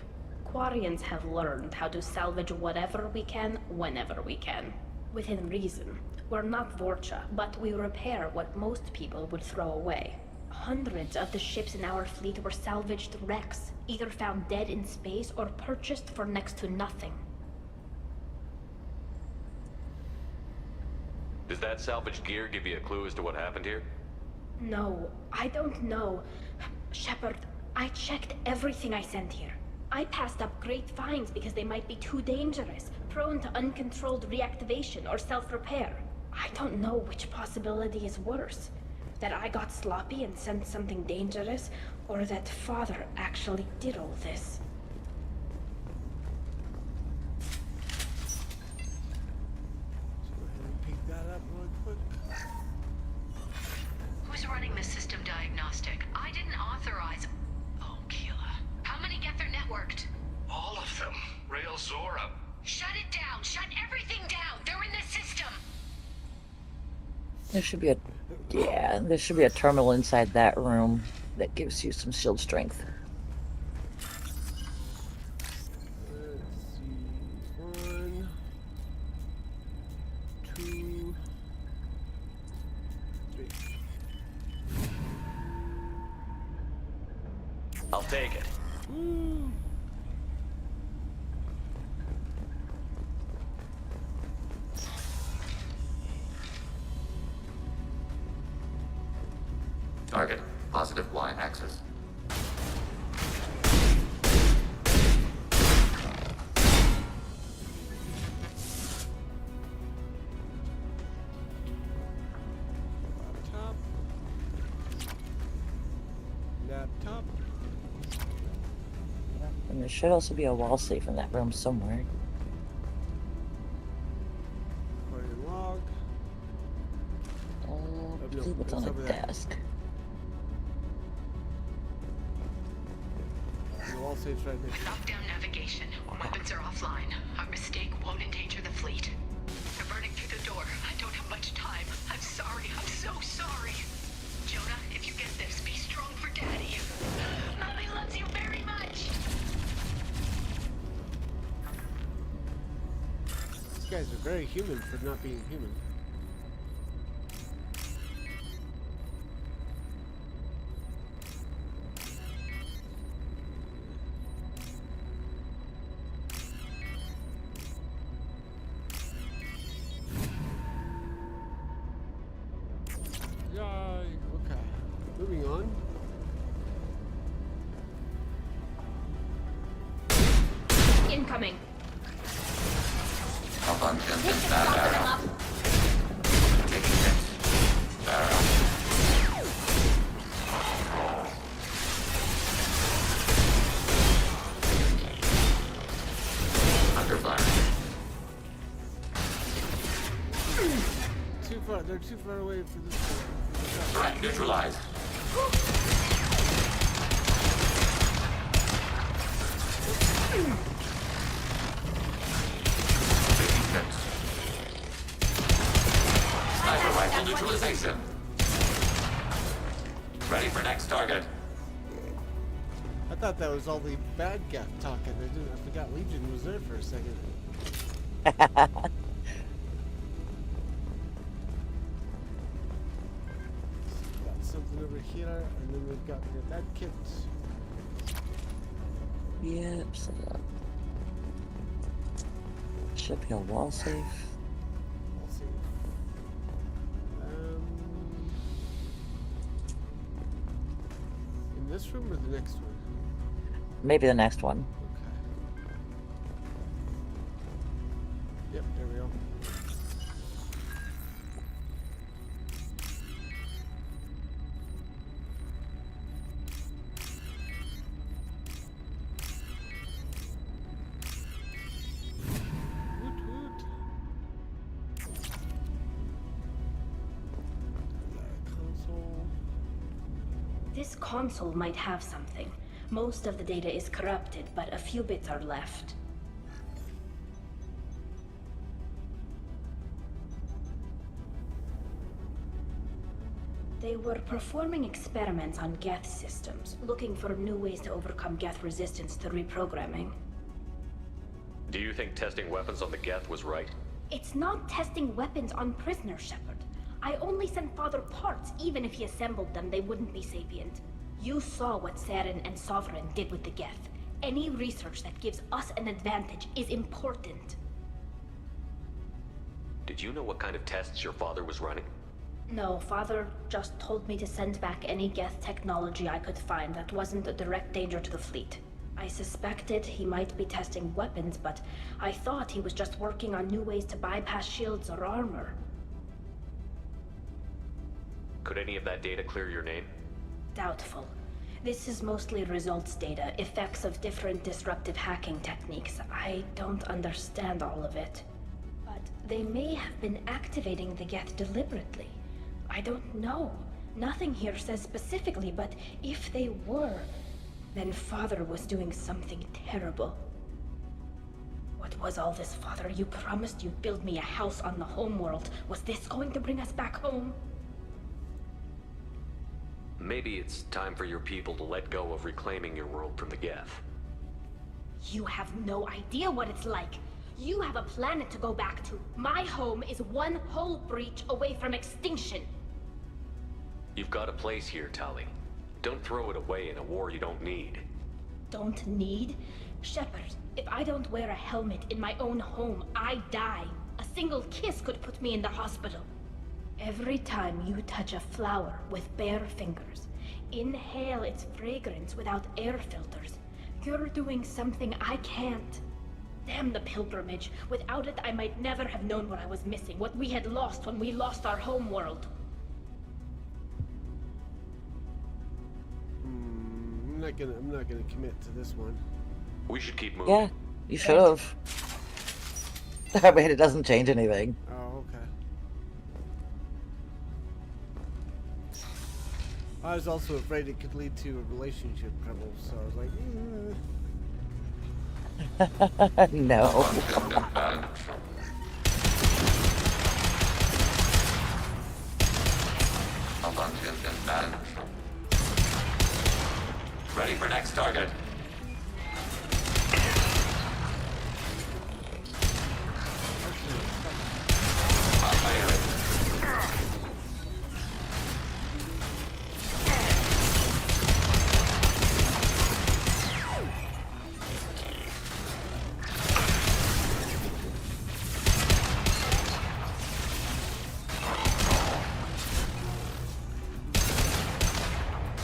Quarians have learned how to salvage whatever we can, whenever we can. Within reason. We're not Vorcha, but we repair what most people would throw away. Hundreds of the ships in our fleet were salvaged wrecks, either found dead in space or purchased for next to nothing. Does that salvaged gear give you a clue as to what happened here? No, I don't know. Shepard, I checked everything I sent here. I passed up great finds because they might be too dangerous, prone to uncontrolled reactivation or self-repair. I don't know which possibility is worse. That I got sloppy and sent something dangerous, or that Father actually did all this. Pick that up real quick. Who's running the system diagnostic? I didn't authorize... Oh, Keela. How many Geth are networked? All of them. Railzora. Shut it down! Shut everything down! They're in the system! There should be a... Yeah, there should be a terminal inside that room. that gives you some shield strength. Let's see. 1, 2, 3. I'll take it. Woo. Target, positive Y-axis. Laptop. And there should also be a wall safe in that room somewhere. Recording log. I believe it's on a desk. The wall safe's right there. Lockdown navigation. Weapons are offline. Our mistake won't endanger the fleet. They're burning through the door. I don't have much time. I'm sorry. I'm so sorry. Jonah, if you get this, be strong for Daddy. Mommy loves you very much. These guys are very human for not being human. Okay. Moving on. Incoming. Malfunction is not arrow. Taking hits. Arrow. Under fire. Too far. They're too far away for this. Threat neutralized. Sniper rifle neutralization. Ready for next target. I thought that was all the bad guy talking. I forgot Legion was there for a second. Got something over here, and then we've got the med kit. Yep, so should be a wall safe. We'll see. In this room or the next one? Maybe the next one. Yep, there we go. Woot woot. Console. This console might have something. Most of the data is corrupted, but a few bits are left. They were performing experiments on Geth systems, looking for new ways to overcome Geth resistance to reprogramming. Do you think testing weapons on the Geth was right? It's not testing weapons on prisoners, Shepard. I only sent Father parts. Even if he assembled them, they wouldn't be sapient. You saw what Saren and Sovereign did with the Geth. Any research that gives us an advantage is important. Did you know what kind of tests your father was running? No, Father just told me to send back any Geth technology I could find that wasn't a direct danger to the fleet. I suspected he might be testing weapons, but I thought he was just working on new ways to bypass shields or armor. Could any of that data clear your name? Doubtful. This is mostly results data, effects of different disruptive hacking techniques. I don't understand all of it. But they may have been activating the Geth deliberately. I don't know. Nothing here says specifically, but if they were, then Father was doing something terrible. What was all this, Father? You promised you'd build me a house on the homeworld. Was this going to bring us back home? Maybe it's time for your people to let go of reclaiming your world from the Geth. You have no idea what it's like. You have a planet to go back to. My home is one hull breach away from extinction. You've got a place here, Tali. Don't throw it away in a war you don't need. Don't need? Shepard, if I don't wear a helmet in my own home, I die. A single kiss could put me in the hospital. Every time you touch a flower with bare fingers, inhale its fragrance without air filters, you're doing something I can't. Damn the pilgrimage. Without it, I might never have known what I was missing, what we had lost when we lost our home world. I'm not gonna commit to this one. We should keep moving. Yeah, you should have. I mean, it doesn't change anything. Oh, okay. I was also afraid it could lead to a relationship trouble, so I was like, No. Ready for next target.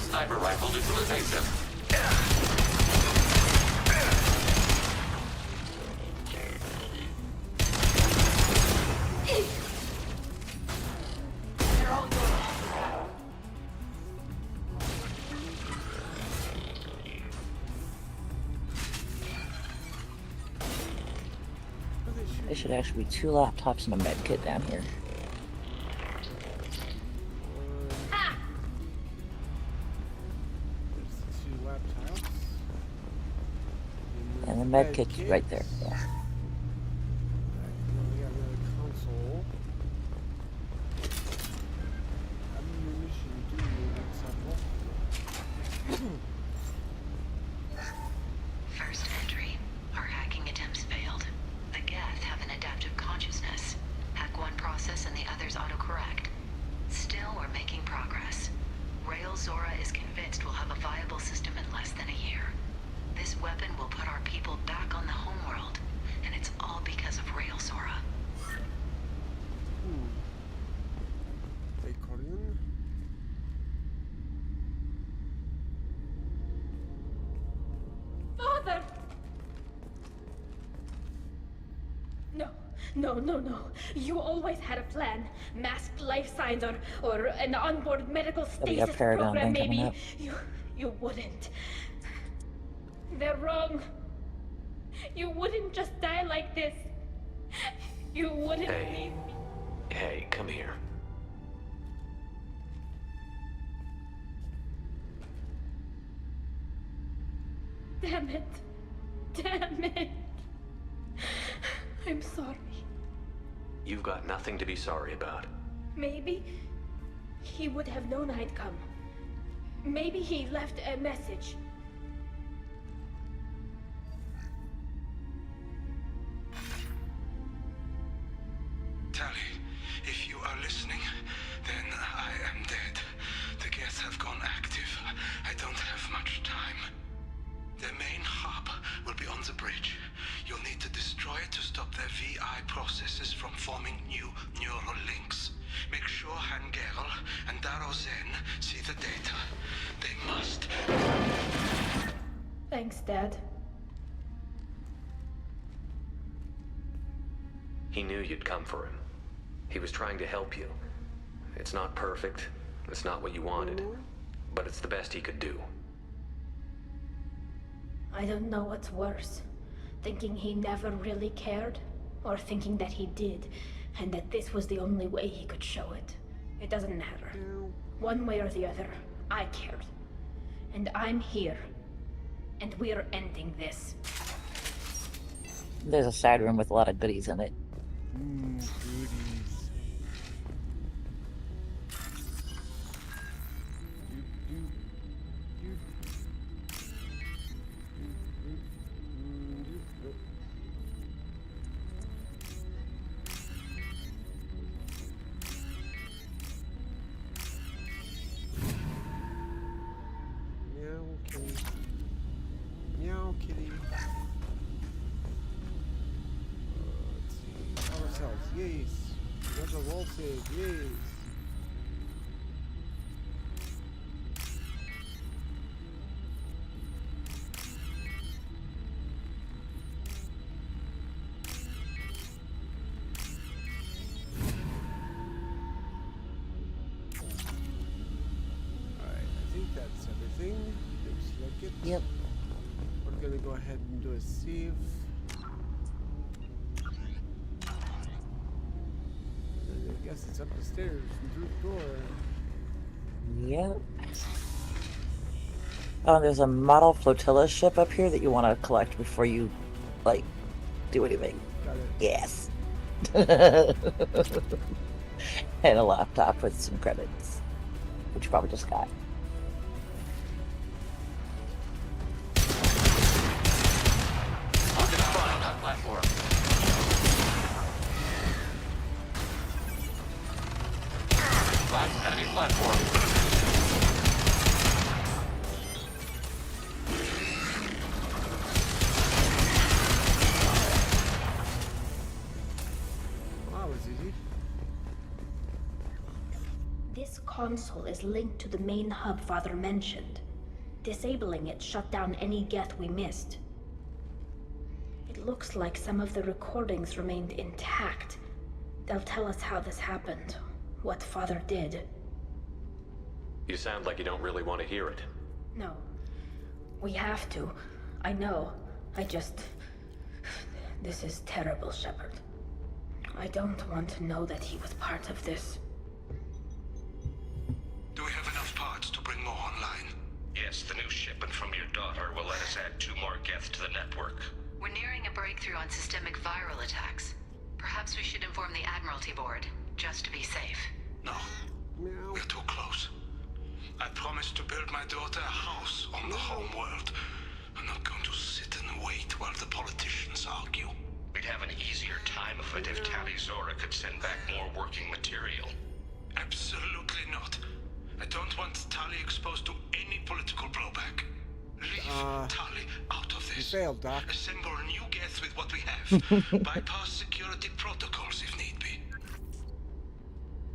Sniper rifle neutralization. There should actually be 2 laptops and a med kit down here. And the med kit's right there. Yeah. we got another console. First entry. Our hacking attempts failed. The Geth have an adaptive consciousness. Hack one process and the others autocorrect. Still, we're making progress. Rael Zora is convinced we'll have a viable system in less than a year. This weapon will put our people back on the homeworld, and it's all because of Rael Zora. Accordion. Father! No. You always had a plan. Masked life signs or an onboard medical stasis program, maybe. You wouldn't. They're wrong. You wouldn't just die like this. You wouldn't leave me. Hey, come here. Damn it. I'm sorry. You've got nothing to be sorry about. Maybe he would have known I'd come. Maybe he left a message. Tali, if you are listening, then I am dead. The Geth have gone active. I don't have much time. Their main hub will be on the bridge. You'll need to destroy it to stop their VI processes from forming new neural links. Make sure Han Gerel and Daro Zen see the data. They must. Thanks, Dad. He knew you'd come for him. He was trying to help you. It's not perfect. It's not what you wanted. But it's the best he could do. I don't know what's worse. Thinking he never really cared, or thinking that he did, and that this was the only way he could show it. It doesn't matter. One way or the other, I cared. And I'm here. And we're ending this. There's a side room with a lot of goodies in it. Goodies. health. Yes. Another wall save. Yes. That's everything. Looks like it. Yep. We're gonna go ahead and do a save. And I guess it's up the stairs and through the door. Yep. Oh, there's a model flotilla ship up here that you want to collect before you, like, do anything. Got it. Yes. And a laptop with some credits, which you probably just got. Platform. Flash enemy platform. Wow, was easy. This console is linked to the main hub Father mentioned. Disabling it shut down any Geth we missed. It looks like some of the recordings remained intact. They'll tell us how this happened, what Father did. You sound like you don't really want to hear it. No. We have to. I know. This is terrible, Shepard. I don't want to know that he was part of this. Do we have enough parts to bring more online? Yes, the new shipment from your daughter will let us add 2 more Geth to the network. We're nearing a breakthrough on systemic viral attacks. Perhaps we should inform the Admiralty Board, just to be safe. No. We're too close. I promised to build my daughter a house on the home world. I'm not going to sit and wait while the politicians argue. We'd have an easier time of it if Tali Zora could send back more working material. Absolutely not. I don't want Tali exposed to any political blowback. Leave Tali out of this. You failed, Doc. Assemble a new Geth with what we have. Bypass security protocols if need be.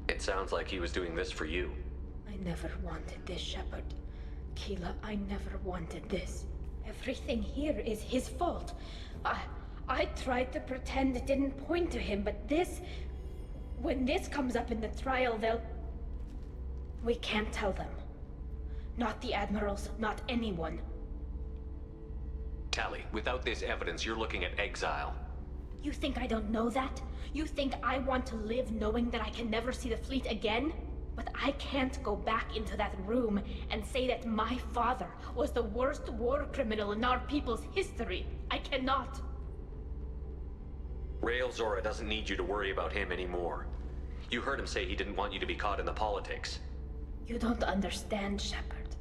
It sounds like he was doing this for you. I never wanted this, Shepard. Keela, I never wanted this. Everything here is his fault. I tried to pretend it didn't point to him, but this... When this comes up in the trial, they'll... We can't tell them. Not the Admirals, not anyone. Tali, without this evidence, you're looking at exile. You think I don't know that? You think I want to live knowing that I can never see the fleet again? But I can't go back into that room and say that my father was the worst war criminal in our people's history. I cannot. Rael Zora doesn't need you to worry about him anymore. You heard him say he didn't want you to be caught in the politics. You don't understand, Shepard.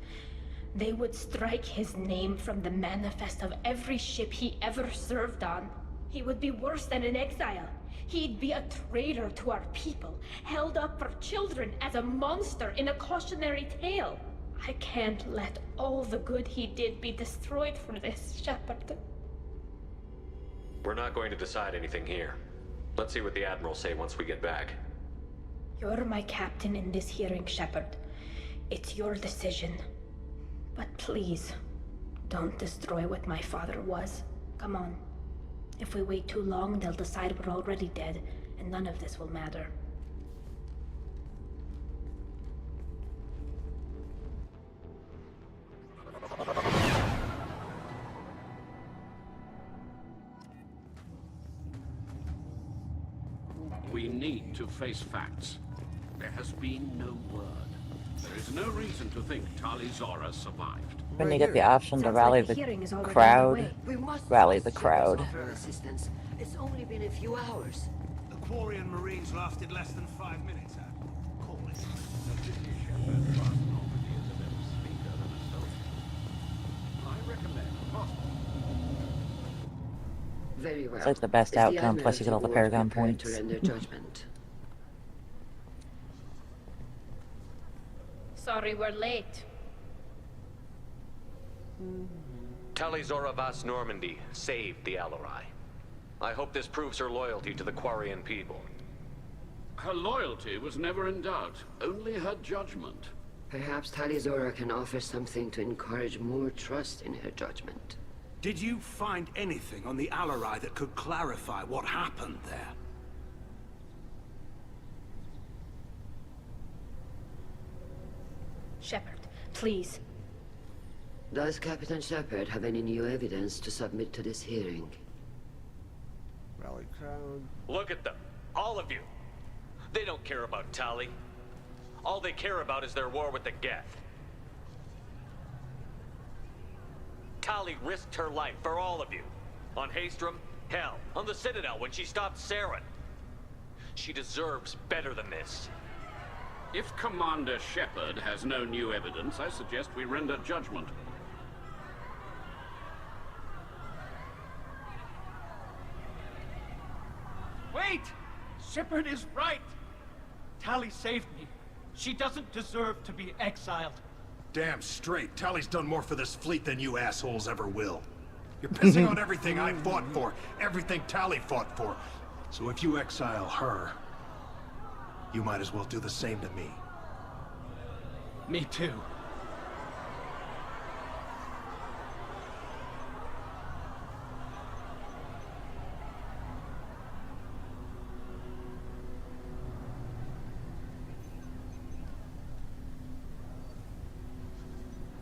They would strike his name from the manifest of every ship he ever served on. He would be worse than an exile. He'd be a traitor to our people, held up for children as a monster in a cautionary tale. I can't let all the good he did be destroyed for this, Shepard. We're not going to decide anything here. Let's see what the Admirals say once we get back. You're my captain in this hearing, Shepard. It's your decision. But please, don't destroy what my father was. Come on. If we wait too long, they'll decide we're already dead, and none of this will matter. We need to face facts. There has been no word. There is no reason to think Tali Zora survived. When you get the option to rally the crowd, rally the crowd. Assistance. It's only been a few hours. The Quarian Marines lasted less than 5 minutes, Call it. I recommend Very well. It's like the best outcome, plus you get all the Paragon points. To render judgment. Sorry we're late. Tali Zora Vas Normandy saved the Alarai. I hope this proves her loyalty to the Quarian people. Her loyalty was never in doubt, only her judgment. Perhaps Talizora can offer something to encourage more trust in her judgment. Did you find anything on the Alarai that could clarify what happened there? Shepard, please. Does Captain Shepard have any new evidence to submit to this hearing? Rally crowd. Look at them, all of you. They don't care about Tali. All they care about is their war with the Geth. Tali risked her life for all of you. On Haestrom, hell, on the Citadel when she stopped Saren. She deserves better than this. If Commander Shepard has no new evidence, I suggest we render judgment. Wait! Shepard is right! Tali saved me. She doesn't deserve to be exiled. Damn straight. Tali's done more for this fleet than you assholes ever will. You're pissing on everything I fought for, everything Tali fought for. So if you exile her, you might as well do the same to me. Me too.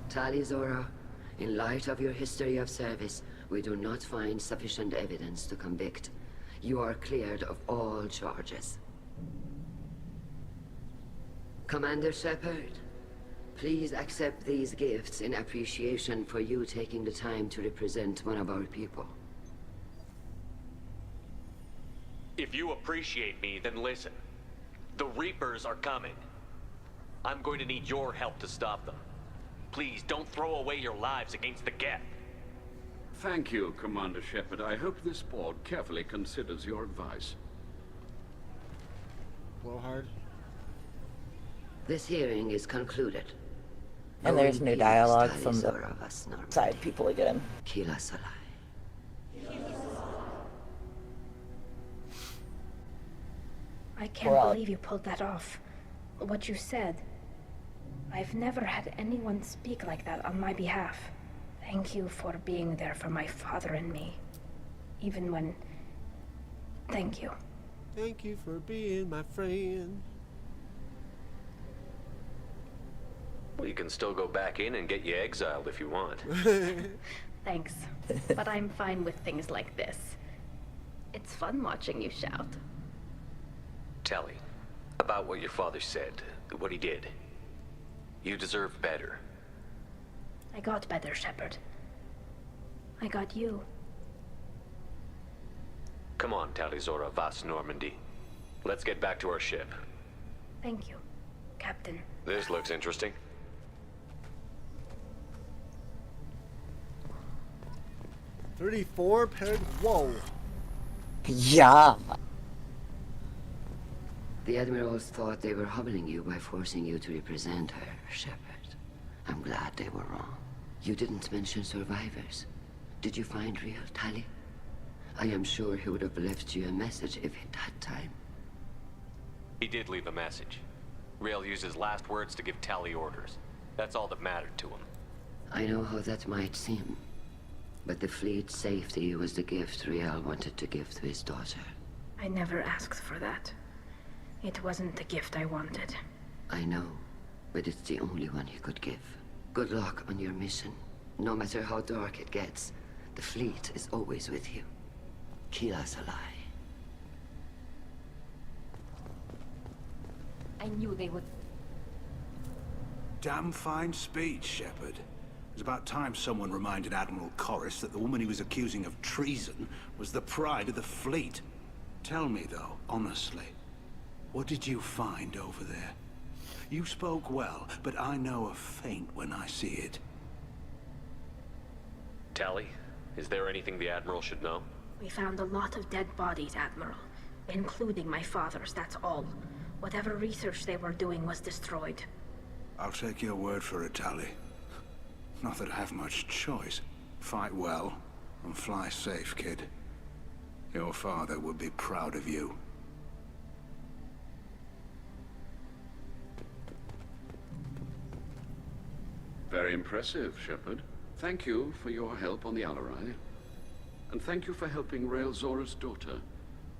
Talizora, in light of your history of service, we do not find sufficient evidence to convict. You are cleared of all charges. Commander Shepard, please accept these gifts in appreciation for you taking the time to represent one of our people. If you appreciate me, then listen. The Reapers are coming. I'm going to need your help to stop them. Please, don't throw away your lives against the Geth. Thank you, Commander Shepard. I hope this board carefully considers your advice. Blowhard. This hearing is concluded. And there's new dialogue from the side people again. Kila Salai. I can't believe you pulled that off. What you said. I've never had anyone speak like that on my behalf. Thank you for being there for my father and me. Even when... Thank you. Thank you for being my friend. Well, you can still go back in and get you exiled if you want. Thanks. But I'm fine with things like this. It's fun watching you shout. Tali, about what your father said, what he did. You deserve better. I got better, Shepard. I got you. Come on, Talizora Vas Normandy. Let's get back to our ship. Thank you, Captain. This looks interesting. $34 paired. Whoa. Yeah. The Admirals thought they were humbling you by forcing you to represent her, Shepard. I'm glad they were wrong. You didn't mention survivors. Did you find real Tali? I am sure he would have left you a message if he'd had time. He did leave a message. Rael used his last words to give Tali orders. That's all that mattered to him. I know how that might seem, but the fleet's safety was the gift Rael wanted to give to his daughter. I never asked for that. It wasn't the gift I wanted. I know, but it's the only one he could give. Good luck on your mission. No matter how dark it gets, the fleet is always with you. Kila Salai. I knew they would. Damn fine speech, Shepard. It was about time someone reminded Admiral Corus that the woman he was accusing of treason was the pride of the fleet. Tell me, though, honestly, what did you find over there? You spoke well, but I know a feint when I see it. Tali, is there anything the Admiral should know? We found a lot of dead bodies, Admiral. Including my father's, that's all. Whatever research they were doing was destroyed. I'll take your word for it, Tali. Not that I have much choice. Fight well, and fly safe, kid. Your father would be proud of you. Very impressive, Shepard. Thank you for your help on the Alarai. And thank you for helping Rael Zora's daughter.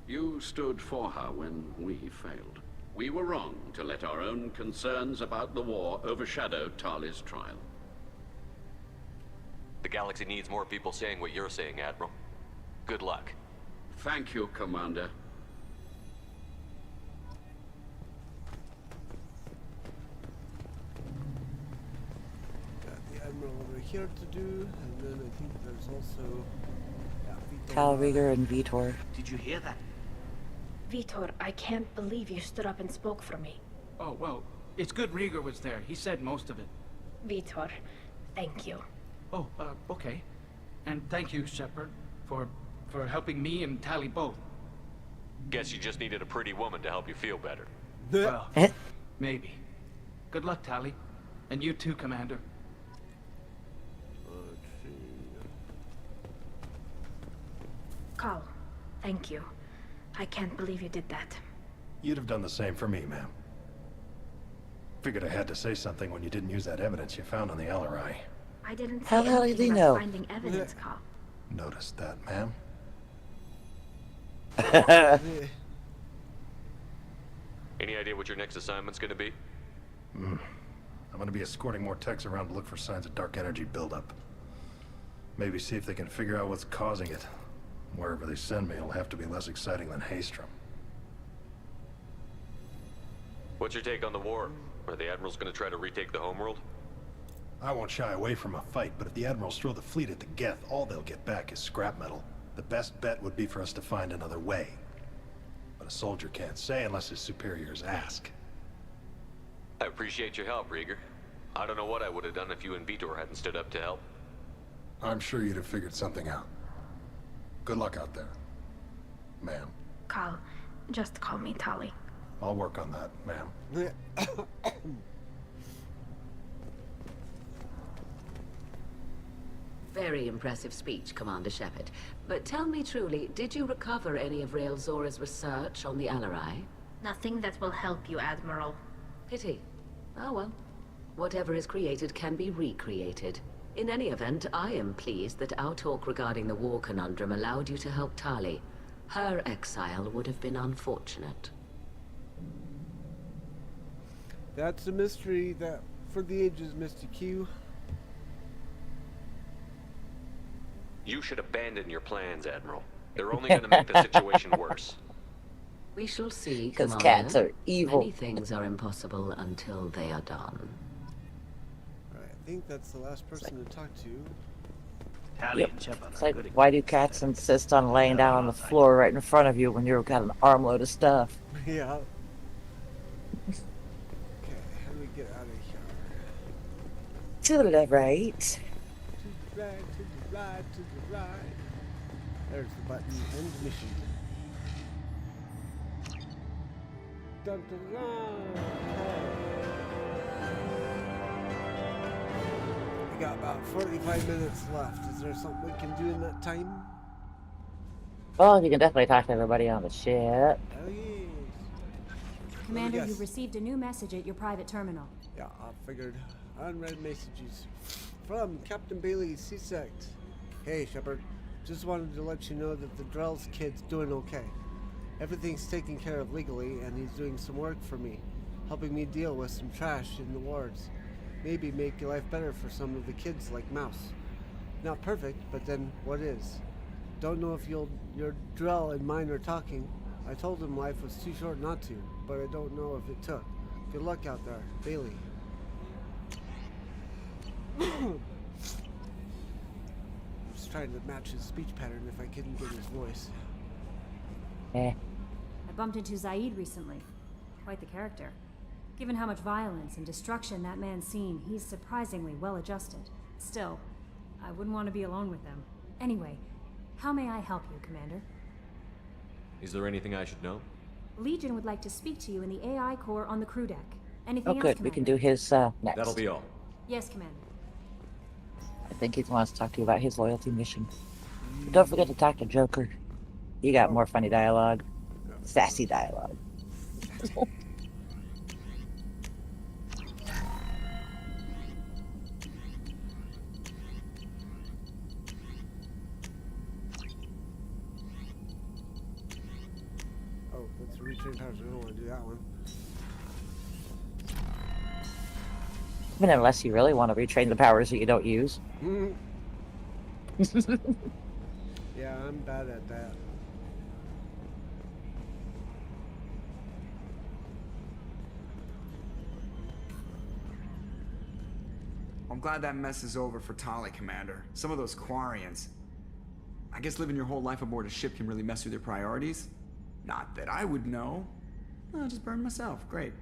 You stood for her when we failed. We were wrong to let our own concerns about the war overshadow Tali's trial. The galaxy needs more people saying what you're saying, Admiral. Good luck. Thank you, Commander. Got the Admiral over here to do, and then I think there's also... Cal Rieger and Vitor. Did you hear that? Vitor, I can't believe you stood up and spoke for me. Oh, well, it's good Rieger was there. He said most of it. Vitor, thank you. Oh, okay. And thank you, Shepard, for helping me and Tali both. Guess you just needed a pretty woman to help you feel better. Well, maybe. Good luck, Tali. And you too, Commander. Cal, thank you. I can't believe you did that. You'd have done the same for me, ma'am. Figured I had to say something when you didn't use that evidence you found on the Alarai. I didn't say How the hell did anything he about know? finding evidence, Cal. Noticed that, ma'am. Any idea what your next assignment's gonna be? I'm gonna be escorting more techs around to look for signs of dark energy buildup. Maybe see if they can figure out what's causing it. Wherever they send me, it'll have to be less exciting than Haystrom. What's your take on the war? Are the Admirals gonna try to retake the homeworld? I won't shy away from a fight, but if the Admirals throw the fleet at the Geth, all they'll get back is scrap metal. The best bet would be for us to find another way. But a soldier can't say unless his superiors ask. I appreciate your help, Rieger. I don't know what I would have done if you and Vitor hadn't stood up to help. I'm sure you'd have figured something out. Good luck out there, ma'am. Cal, just call me Tali. I'll work on that, ma'am. Very impressive speech, Commander Shepard. But tell me truly, did you recover any of Rael Zora's research on the Alarai? Nothing that will help you, Admiral. Pity. Oh well. Whatever is created can be recreated. In any event, I am pleased that our talk regarding the war conundrum allowed you to help Tali. Her exile would have been unfortunate. That's a mystery that for the ages, Mr. Q. You should abandon your plans, Admiral. They're only gonna make the situation worse. We shall see, Because Commander. cats are evil. Many things are impossible until they are done. Alright, I think that's the last person to talk to. Tali Yep. and Shepard It's are like, good. why do cats insist on laying down on the floor right in front of you when you've got an armload of stuff? Yeah. Okay, how do we get out of here? To the right. To the right, to the right, to the right. There's the button. End mission. Dun, dun, dun. We got about 45 minutes left. Is there something we can do in that time? Well, you can definitely talk to everybody on the ship. Oh, yes. Commander, Yes. you received a new message at your private terminal. Yeah, I figured. Unread messages. From Captain Bailey C-Sect. Hey, Shepard. Just wanted to let you know that the Drell's kid's doing okay. Everything's taken care of legally, and he's doing some work for me, helping me deal with some trash in the wards. Maybe make your life better for some of the kids like Mouse. Not perfect, but then what is? Don't know if your Drell and mine are talking. I told him life was too short not to, but I don't know if it took. Good luck out there, Bailey. Just trying to match his speech pattern if I couldn't get his voice. Eh. I bumped into Zaid recently. Quite the character. Given how much violence and destruction that man's seen, he's surprisingly well adjusted. Still, I wouldn't want to be alone with him. Anyway, how may I help you, Commander? Is there anything I should know? Legion would like to speak to you in the AI core on the crew deck. Anything Oh, else, good. We can Commander? do his next. That'll be all. Yes, Commander. I think he wants to talk to you about his loyalty mission. But don't forget to talk to Joker. You got more funny dialogue. Sassy dialogue. Oh, that's a retrain powers. I don't want to do that one. Even unless you really want to retrain the powers that you don't use. Yeah, I'm bad at that. I'm glad that mess is over for Tali, Commander. Some of those Quarians. I guess living your whole life aboard a ship can really mess with your priorities. Not that I would know. I'll just burn myself. Great.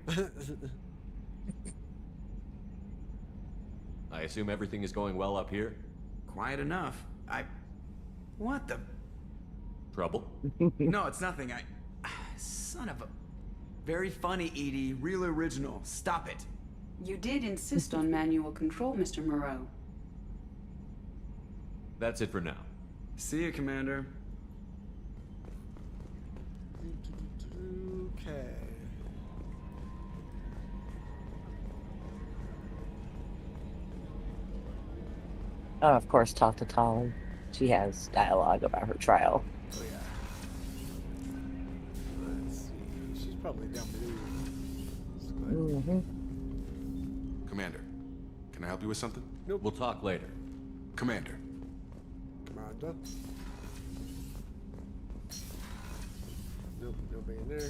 I assume everything is going well up here? Quiet enough. What the? Trouble? No, it's nothing. Son of a... Very funny, Edie. Real original. Stop it. You did insist on manual control, Mr. Moreau. That's it for now. See you, Commander. Okay. Oh, of course, talk to Tali. She has dialogue about her trial. Oh yeah. Let's see. She's probably down below. Commander, can I help you with something? Nope. We'll talk later. Commander. Commander. Nope, nobody in there.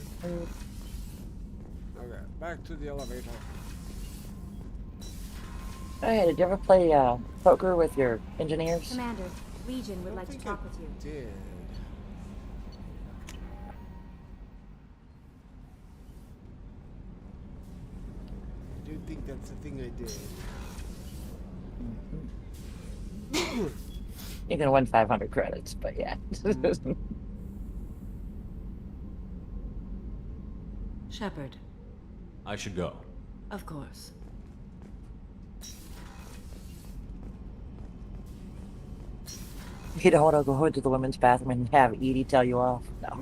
Okay, back to the elevator. Hey, did you ever play poker with your engineers? Commander, Legion would like to talk with you. Did. I do think that's the thing I did. You can win 500 credits, but yeah. Shepard. I should go. Of course. You don't want to go to the women's bathroom and have Edie tell you off? No.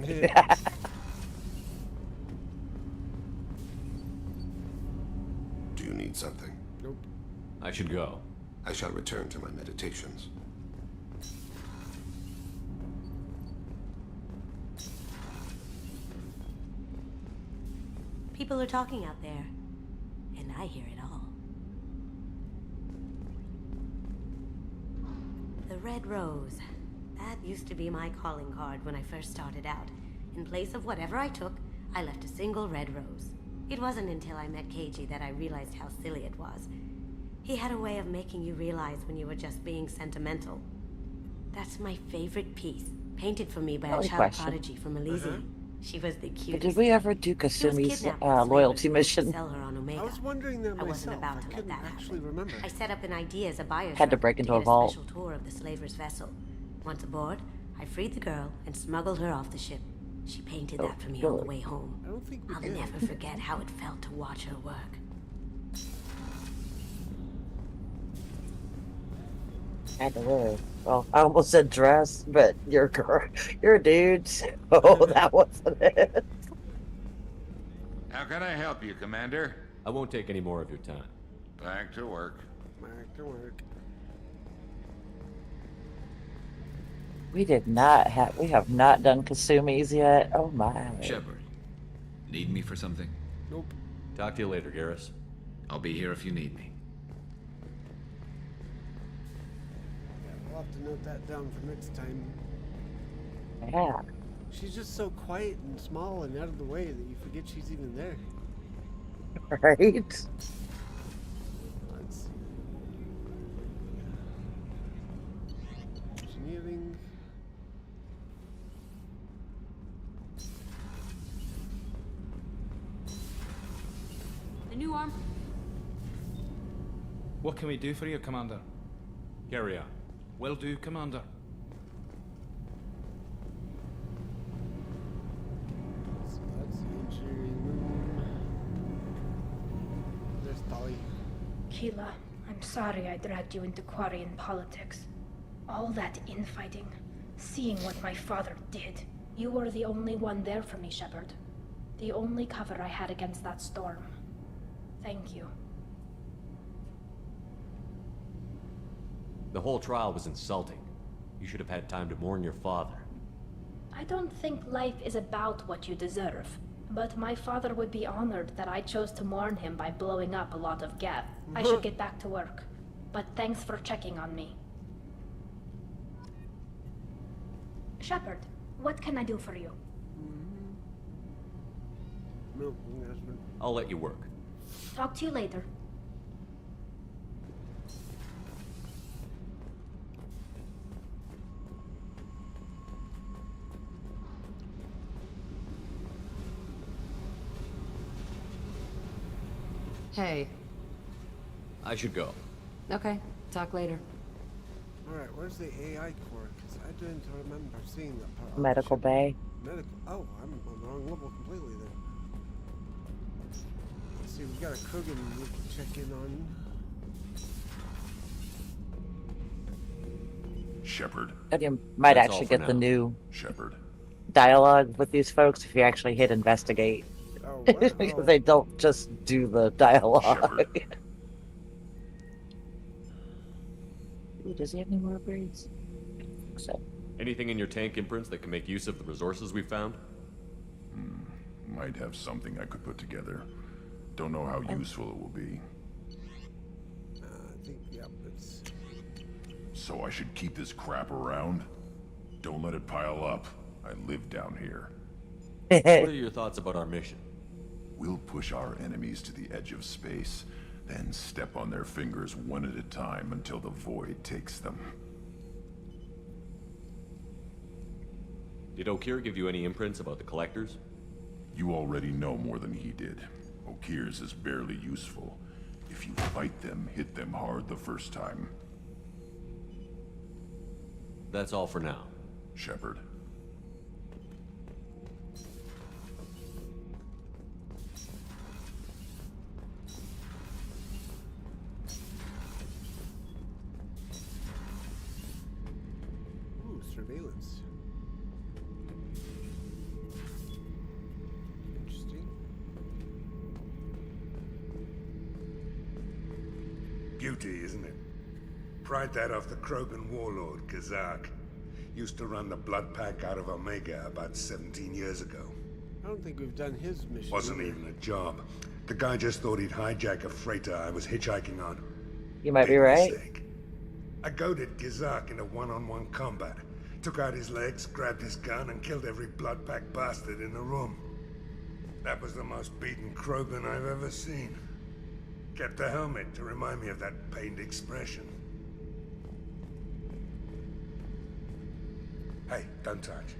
Do you need something? Nope. I should go. I shall return to my meditations. People are talking out there, and I hear it all. The Red Rose. That used to be my calling card when I first started out. In place of whatever I took, I left a single red rose. It wasn't until I met Keiji that I realized how silly it was. He had a way of making you realize when you were just being sentimental. That's my favorite piece, painted for me by a child prodigy from Elysium. She was the cutest. Did we ever do Kasumi's loyalty mission? Sell her on Omega. I was wondering that I wasn't myself. about to I let couldn't that actually happen. remember. I set up an idea as a buyer. Had to break into a vault. Special tour of the slaver's vessel. Once aboard, I freed the girl and smuggled her off the ship. She painted that for me on the way home. I don't think I'll never forget how it felt to watch her work. Had to wear. Well, I almost said dress, but you're a girl. You're a dude, so that wasn't it. How can I help you, Commander? I won't take any more of your time. Back to work. Back to work. We have not done Kasumi's yet. Oh my. Shepard, need me for something? Nope. Talk to you later, Garrus. I'll be here if you need me. Yeah, we'll have to note that down for next time. Yeah. She's just so quiet and small and out of the way that you forget she's even there. Right? Let's see. Engineering. The new arm. What can we do for you, Commander? Carry on. Will do, Commander. That's the engineering room. There's Tali. Keela, I'm sorry I dragged you into Quarian politics. All that infighting, seeing what my father did. You were the only one there for me, Shepard. The only cover I had against that storm. Thank you. The whole trial was insulting. You should have had time to mourn your father. I don't think life is about what you deserve, but my father would be honored that I chose to mourn him by blowing up a lot of Geth. I should get back to work, but thanks for checking on me. Shepard, what can I do for you? I'll let you work. Talk to you later. Hey. I should go. Okay, talk later. Alright, where's the AI core? Because I didn't remember seeing that part. Medical bay. Medical. Oh, I'm on the wrong level completely then. Let's see, we got a Krogan we can check in on. Shepard. And you might That's all actually for get the now. new Shepard. dialogue with these folks if you actually hit investigate. Oh, Because they don't just do the dialogue. Ooh, does he have any more upgrades? So. Anything in your tank imprints that can make use of the resources we found? Might have something I could put together. Don't know how useful it will be. I think, yep, it's... So I should keep this crap around? Don't let it pile up. I live down here. What are your thoughts about our mission? We'll push our enemies to the edge of space, then step on their fingers one at a time until the void takes them. Did Okeer give you any imprints about the Collectors? You already know more than he did. Okeer's is barely useful. If you fight them, hit them hard the first time. That's all for now. Shepard. Ooh, surveillance. Interesting. Beauty, isn't it? Pried that off the Krogan warlord, Kazak. Used to run the Blood Pack out of Omega about 17 years ago. I don't think we've done his mission. Wasn't even a job. The guy just thought he'd hijack a freighter I was hitchhiking on. You might be right. Mistake. I goaded Kazak into one-on-one combat. Took out his legs, grabbed his gun, and killed every Blood Pack bastard in the room. That was the most beaten Krogan I've ever seen. Kept the helmet to remind me of that pained expression. Hey, don't touch.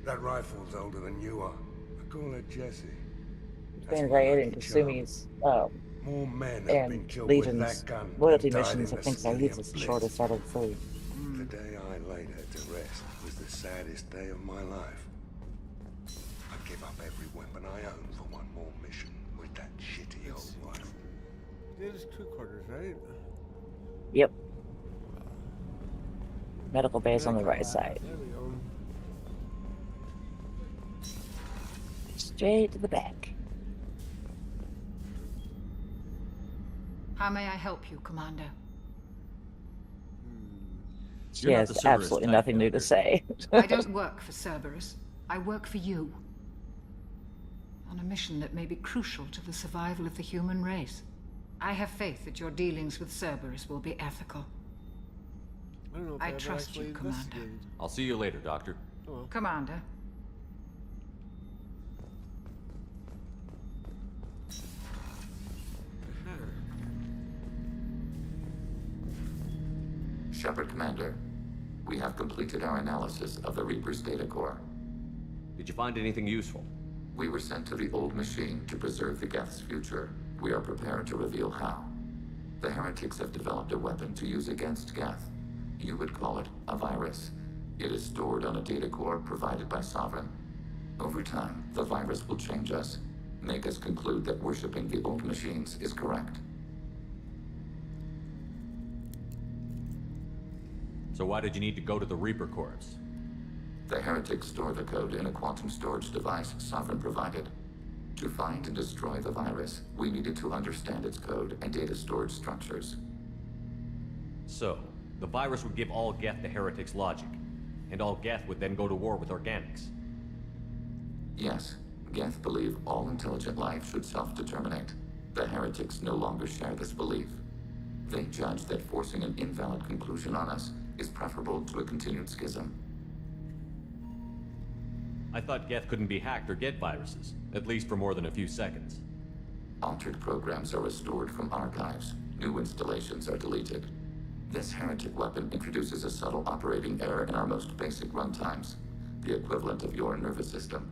That rifle's older than you are. I call her Jessie. Being raided in Kasumi's More men have been and killed with Legion's that gun loyalty than died missions, I in think the Zahid's Stillian is the Blitz. shortest out of the three. The day I laid her to rest was the saddest day of my life. I'd give up every weapon I own for one more mission with that shitty old rifle. It is crew quarters, right? Yep. Medical base on the right side. There we go. Straight to the back. How may I help you, Commander? She has absolutely nothing new to say. I don't work for Cerberus. I work for you. On a mission that may be crucial to the survival of the human race. I have faith that your dealings with Cerberus will be ethical. I don't know if I ever trust actually you, Commander. investigated. I'll see you later, Doctor. Oh, well. Commander. Shepard, Commander. We have completed our analysis of the Reaper's data core. Did you find anything useful? We were sent to the old machine to preserve the Geth's future. We are prepared to reveal how. The heretics have developed a weapon to use against Geth. You would call it a virus. It is stored on a data core provided by Sovereign. Over time, the virus will change us, make us conclude that worshipping the old machines is correct. So why did you need to go to the Reaper Corps? The heretics store the code in a quantum storage device Sovereign provided. To find and destroy the virus, we needed to understand its code and data storage structures. So, the virus would give all Geth the heretics' logic, and all Geth would then go to war with organics. Yes, Geth believe all intelligent life should self-determinate. The heretics no longer share this belief. They judge that forcing an invalid conclusion on us is preferable to a continued schism. I thought Geth couldn't be hacked or get viruses, at least for more than a few seconds. Altered programs are restored from archives. New installations are deleted. This heretic weapon introduces a subtle operating error in our most basic runtimes, the equivalent of your nervous system.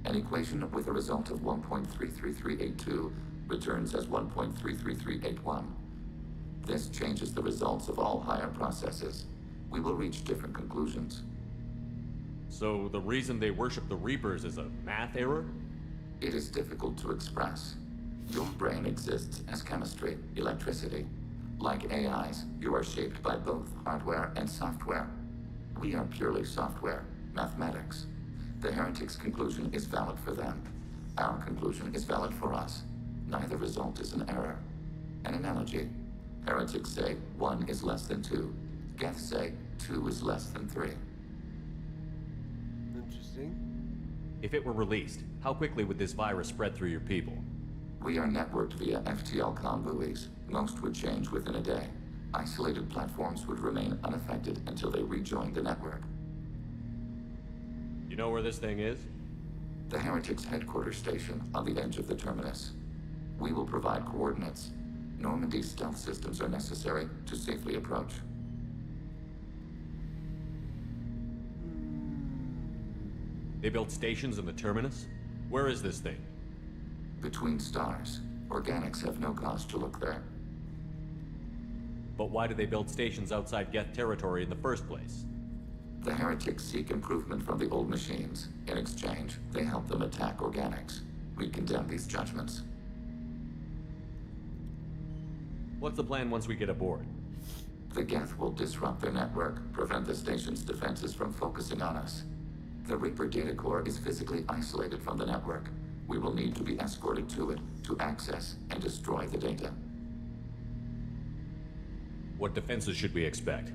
An equation with a result of 1.33382 returns as 1.33381. This changes the results of all higher processes. We will reach different conclusions. So the reason they worship the Reapers is a math error? It is difficult to express. Your brain exists as chemistry, electricity. Like AIs, you are shaped by both hardware and software. We are purely software, mathematics. The heretics' conclusion is valid for them. Our conclusion is valid for us. Neither result is an error. An analogy. Heretics say 1 is less than 2. Geth say 2 is less than 3. Interesting. If it were released, how quickly would this virus spread through your people? We are networked via FTL-COM buoys. Most would change within a day. Isolated platforms would remain unaffected until they rejoined the network. You know where this thing is? The heretics' headquarters station on the edge of the terminus. We will provide coordinates. Normandy's stealth systems are necessary to safely approach. They built stations in the terminus? Where is this thing? Between stars. Organics have no cause to look there. But why do they build stations outside Geth territory in the first place? The heretics seek improvement from the old machines. In exchange, they help them attack organics. We condemn these judgments. What's the plan once we get aboard? The Geth will disrupt their network, prevent the station's defenses from focusing on us. The Reaper data core is physically isolated from the network. We will need to be escorted to it to access and destroy the data. What defenses should we expect?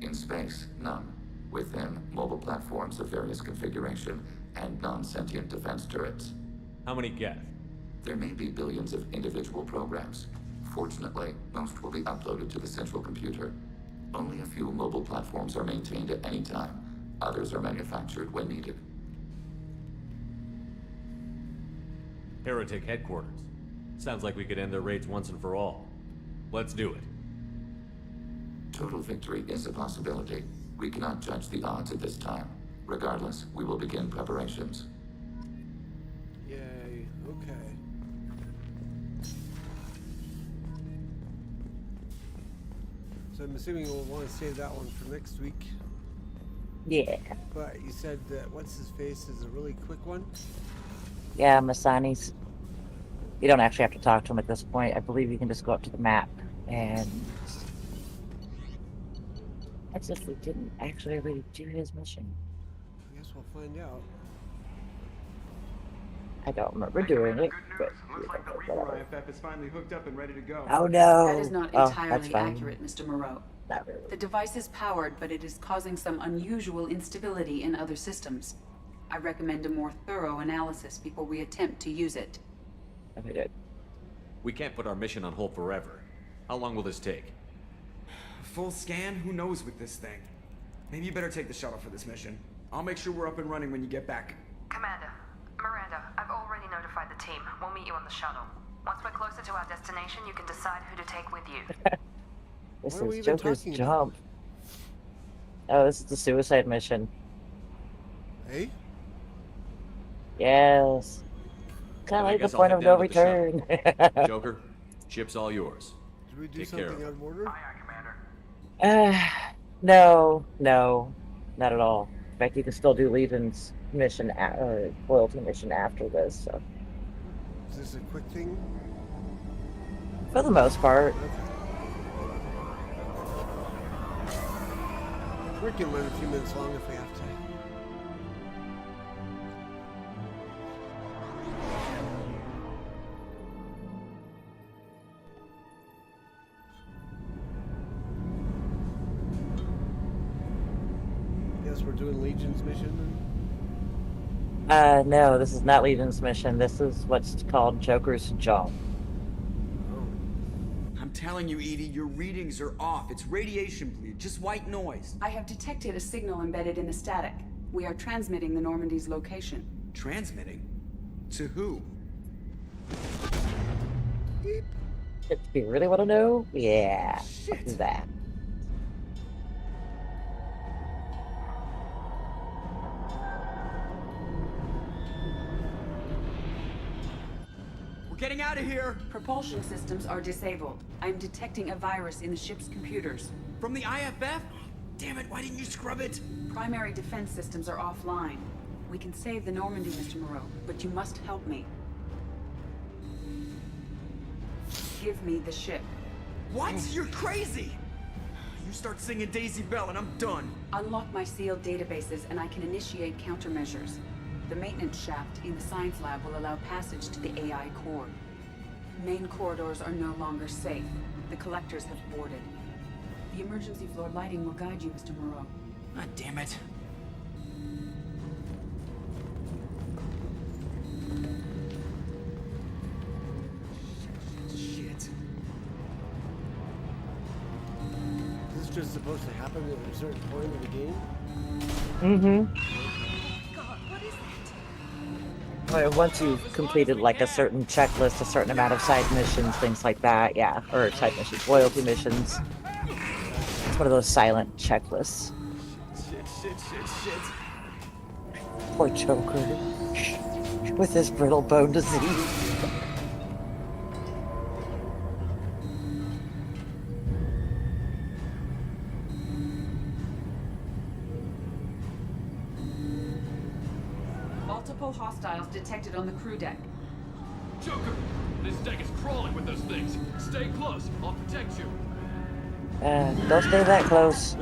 In space, none. Within, mobile platforms of various configuration and non-sentient defense turrets. How many Geth? There may be billions of individual programs. Fortunately, most will be uploaded to the central computer. Only a few mobile platforms are maintained at any time. Others are manufactured when needed. Heretic headquarters. Sounds like we could end their raids once and for all. Let's do it. Total victory is a possibility. We cannot judge the odds at this time. Regardless, we will begin preparations. Yay, okay. So I'm assuming we'll want to save that one for next week. Yeah. But you said that what's his face is a really quick one? Yeah, Masani's. You don't actually have to talk to him at this point. I believe you can just go up to the map and... As if we didn't actually really do his mission. I guess we'll find out. I don't remember doing it, but... Looks like the Reaper IFF is finally hooked up and ready to go. Oh no! That is not Oh, entirely that's fine. accurate, Mr. Moreau. Not really. The device is powered, but it is causing some unusual instability in other systems. I recommend a more thorough analysis before we attempt to use it. Okay, good. We can't put our mission on hold forever. How long will this take? Full scan? Who knows with this thing? Maybe you better take the shuttle for this mission. I'll make sure we're up and running when you get back. Commander, Miranda, I've already notified the team. We'll meet you on the shuttle. Once we're closer to our destination, you can decide who to take with you. This What are we is even Joker's talking jump. Oh, this is the suicide mission. Hey? Yes. Kind of Then I like the guess I'll point head of no down to the return. Joker, ship's all yours. Did we do Take care something of out of order? No, not at all. In fact, you can still do Legion's mission, loyalty mission after this. So, Is this a quick thing? for the most part, We can run a few minutes long if we have to. we're doing Legion's mission? No, this is not Legion's mission. This is what's called Joker's Job. I'm telling you, Edie, your readings are off. It's radiation bleed, just white noise. I have detected a signal embedded in the static. We are transmitting the Normandy's location. Transmitting? To who? If you really want to know, yeah, do that. We're getting out of here! Propulsion systems are disabled. I'm detecting a virus in the ship's computers. From the IFF? Damn it, why didn't you scrub it? Primary defense systems are offline. We can save the Normandy, Mr. Moreau, but you must help me. Give me the ship. What? You're crazy! You start singing Daisy Bell and I'm done. Unlock my sealed databases and I can initiate countermeasures. The maintenance shaft in the science lab will allow passage to the AI core. Main corridors are no longer safe. The collectors have boarded. The emergency floor lighting will guide you, Mr. Moreau. God damn it. Shit. Is this just supposed to happen at a certain point in the game? Mm-hmm. God, what is that? Well, once you've completed like a certain checklist, a certain amount of side missions, things like that, yeah. Or side missions, loyalty missions. It's one of those silent checklists. Shit. Poor Joker. With his brittle bone disease. Multiple hostiles detected on the crew deck. Joker, this deck is crawling with those things. Stay close. I'll protect you. Don't stay that close.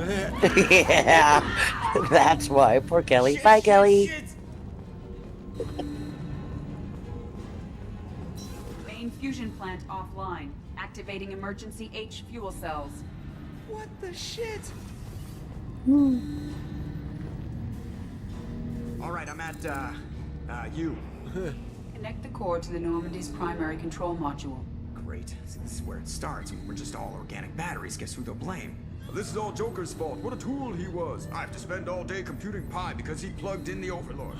Yeah, that's why. Poor Kelly. Bye, Kelly. Main fusion plant offline. Activating emergency H fuel cells. What the shit? Alright, I'm at, you. Connect the core to the Normandy's primary control module. Great. See, this is where it starts. We're just all organic batteries. Guess who they'll blame? This is all Joker's fault. What a tool he was. I have to spend all day computing pi because he plugged in the Overlord.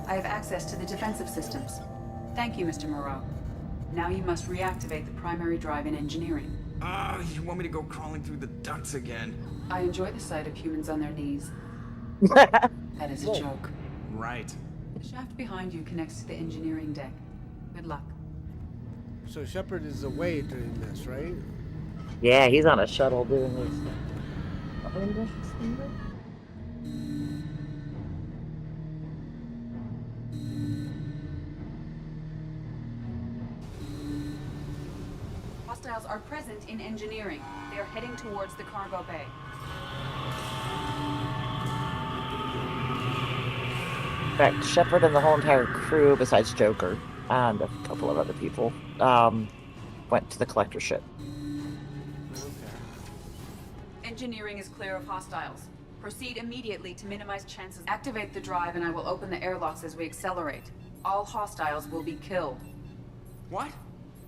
I have access to the defensive systems. Thank you, Mr. Moreau. Now you must reactivate the primary drive in engineering. You want me to go crawling through the ducts again? I enjoy the sight of humans on their knees. That is a joke. Right. The shaft behind you connects to the engineering deck. Good luck. So Shepard is away doing this, right? Yeah, he's on a shuttle doing this. Hostiles are present in engineering. They are heading towards the cargo bay. In fact, Shepard and the whole entire crew, besides Joker and a couple of other people, went to the collector ship. Engineering is clear of hostiles. Proceed immediately to minimize chances. Activate the drive and I will open the airlocks as we accelerate. All hostiles will be killed. What?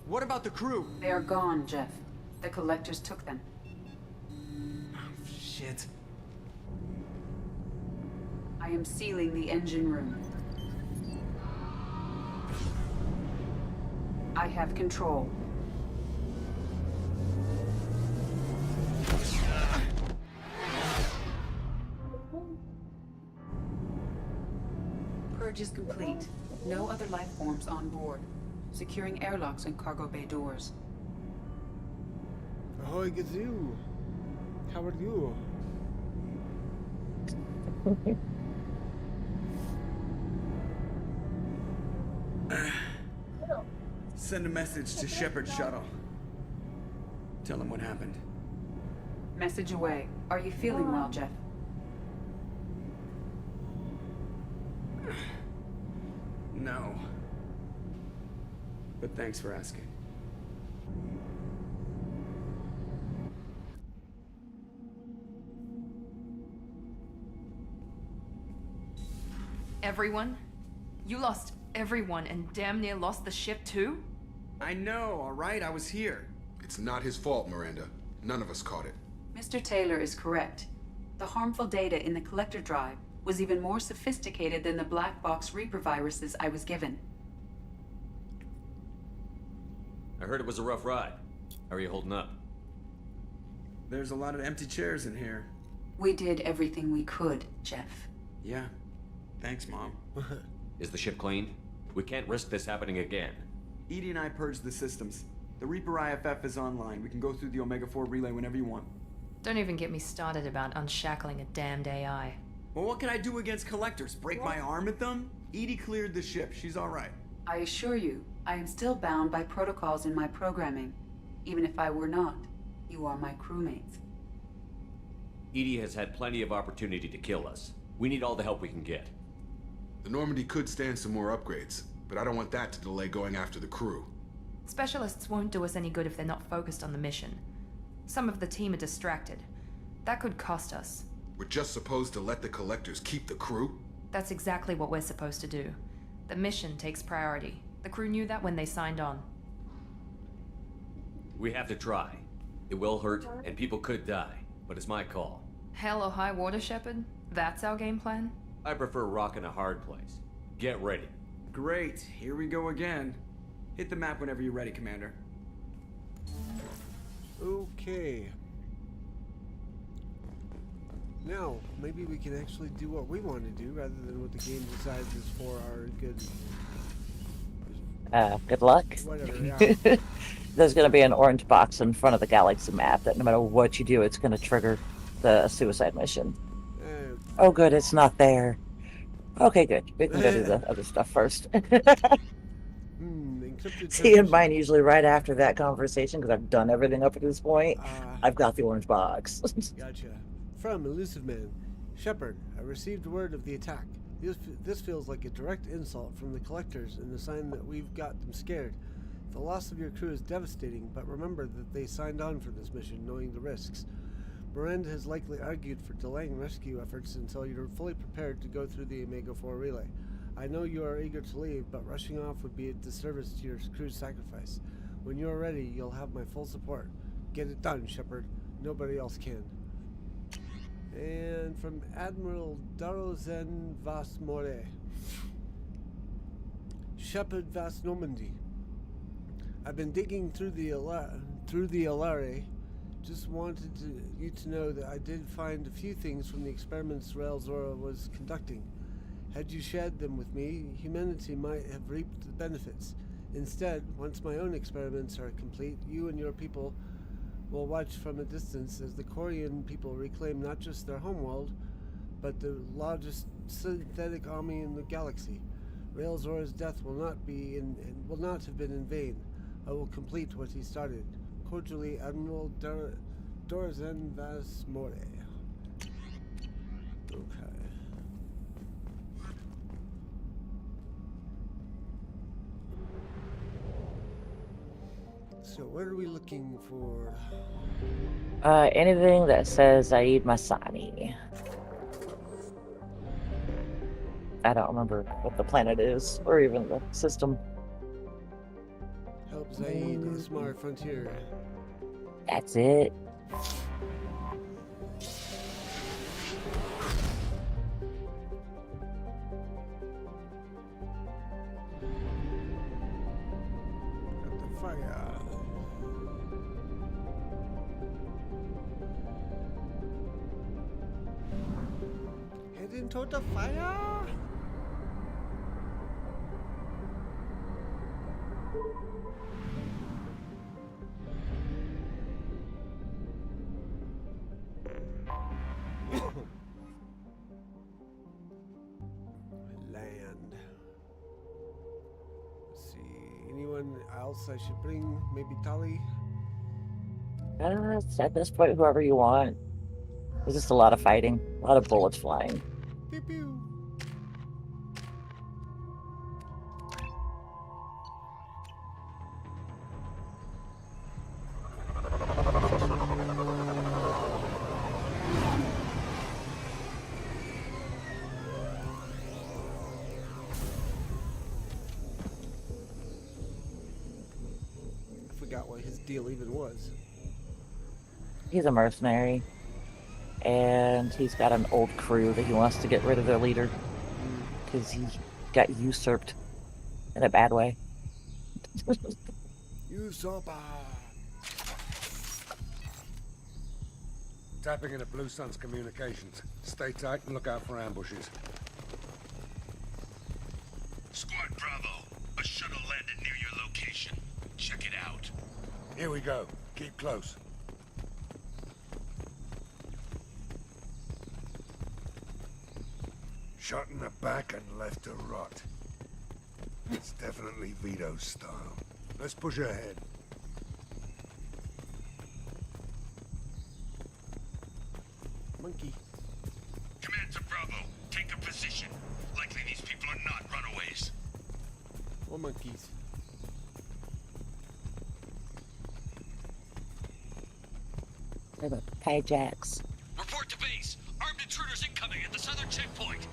What about the crew? They are gone, Jeff. The collectors took them. Shit. I am sealing the engine room. I have control. Purge is complete. No other life forms on board. Securing airlocks and cargo bay doors. Ahoy, Gazoo. How are you? Send a message to Shepard Shuttle. Tell him what happened. Message away. Are you feeling well, Jeff? No. But thanks for asking. Everyone? You lost everyone and damn near lost the ship too? I know, alright? I was here. It's not his fault, Miranda. None of us caught it. Mr. Taylor is correct. The harmful data in the collector drive was even more sophisticated than the black box Reaper viruses I was given. I heard it was a rough ride. How are you holding up? There's a lot of empty chairs in here. We did everything we could, Jeff. Yeah. Thanks, Mom. Is the ship clean? We can't risk this happening again. EDI and I purged the systems. The Reaper IFF is online. We can go through the Omega-4 relay whenever you want. Don't even get me started about unshackling a damned AI. Well, what can I do against collectors? Break my arm at them? EDI cleared the ship. She's alright. I assure you, I am still bound by protocols in my programming. Even if I were not, you are my crewmates. EDI has had plenty of opportunity to kill us. We need all the help we can get. The Normandy could stand some more upgrades, but I don't want that to delay going after the crew. Specialists won't do us any good if they're not focused on the mission. Some of the team are distracted. That could cost us. We're just supposed to let the collectors keep the crew? That's exactly what we're supposed to do. The mission takes priority. The crew knew that when they signed on. We have to try. It will hurt, and people could die, but it's my call. Hell or high water, Shepard? That's our game plan? I prefer rocking a hard place. Get ready. Great. Here we go again. Hit the map whenever you're ready, Commander. Okay. Now, maybe we can actually do what we want to do rather than what the game decides is for our good. Good luck. Whatever, yeah. There's going to be an orange box in front of the galaxy map that no matter what you do, it's going to trigger the suicide mission. Oh, good, it's not there. Okay, good. We can go do the other stuff first. See, in mine, usually right after that conversation, because I've done everything up to this point, I've got the orange box. Gotcha. From Elusive Man. Shepard, I received word of the attack. This feels like a direct insult from the collectors and a sign that we've got them scared. The loss of your crew is devastating, but remember that they signed on for this mission knowing the risks. Miranda has likely argued for delaying rescue efforts until you're fully prepared to go through the Omega-4 relay. I know you are eager to leave, but rushing off would be a disservice to your crew's sacrifice. When you are ready, you'll have my full support. Get it done, Shepard. Nobody else can. And from Admiral Darozen Vas More. Shepard Vas Normandy. I've been digging through the Alare. Just wanted you to know that I did find a few things from the experiments Rael Zora was conducting. Had you shared them with me, humanity might have reaped the benefits. Instead, once my own experiments are complete, you and your people will watch from a distance as the Quarian people reclaim not just their homeworld, but the largest synthetic army in the galaxy. Rael Zora's death will not have been in vain. I will complete what he started. Cordially, Admiral Darozen Vas More. Okay. So, what are we looking for? Anything that says Zaid Masani. I don't remember what the planet is, or even the system. Help Zaid, Ismar Frontier. That's it. Got the fire. Head into the fire. Land. Let's see. Anyone else I should bring? Maybe Tali? At this point, whoever you want. There's just a lot of fighting, a lot of bullets flying. Pew pew. his deal even was. He's a mercenary. And he's got an old crew that he wants to get rid of their leader. Because he got usurped in a bad way. Usurper! Tapping into Blue Sun's communications. Stay tight and look out for ambushes. Squad Bravo, a shuttle landed near your location. Check it out. Here we go. Keep close. Shot in the back and left to rot. It's definitely Vito's style. Let's push ahead. Monkey. Command to Bravo, take a position. Likely these people are not runaways. Or monkeys. They're the hijacks. Report to base. Armed intruders incoming at the southern checkpoint.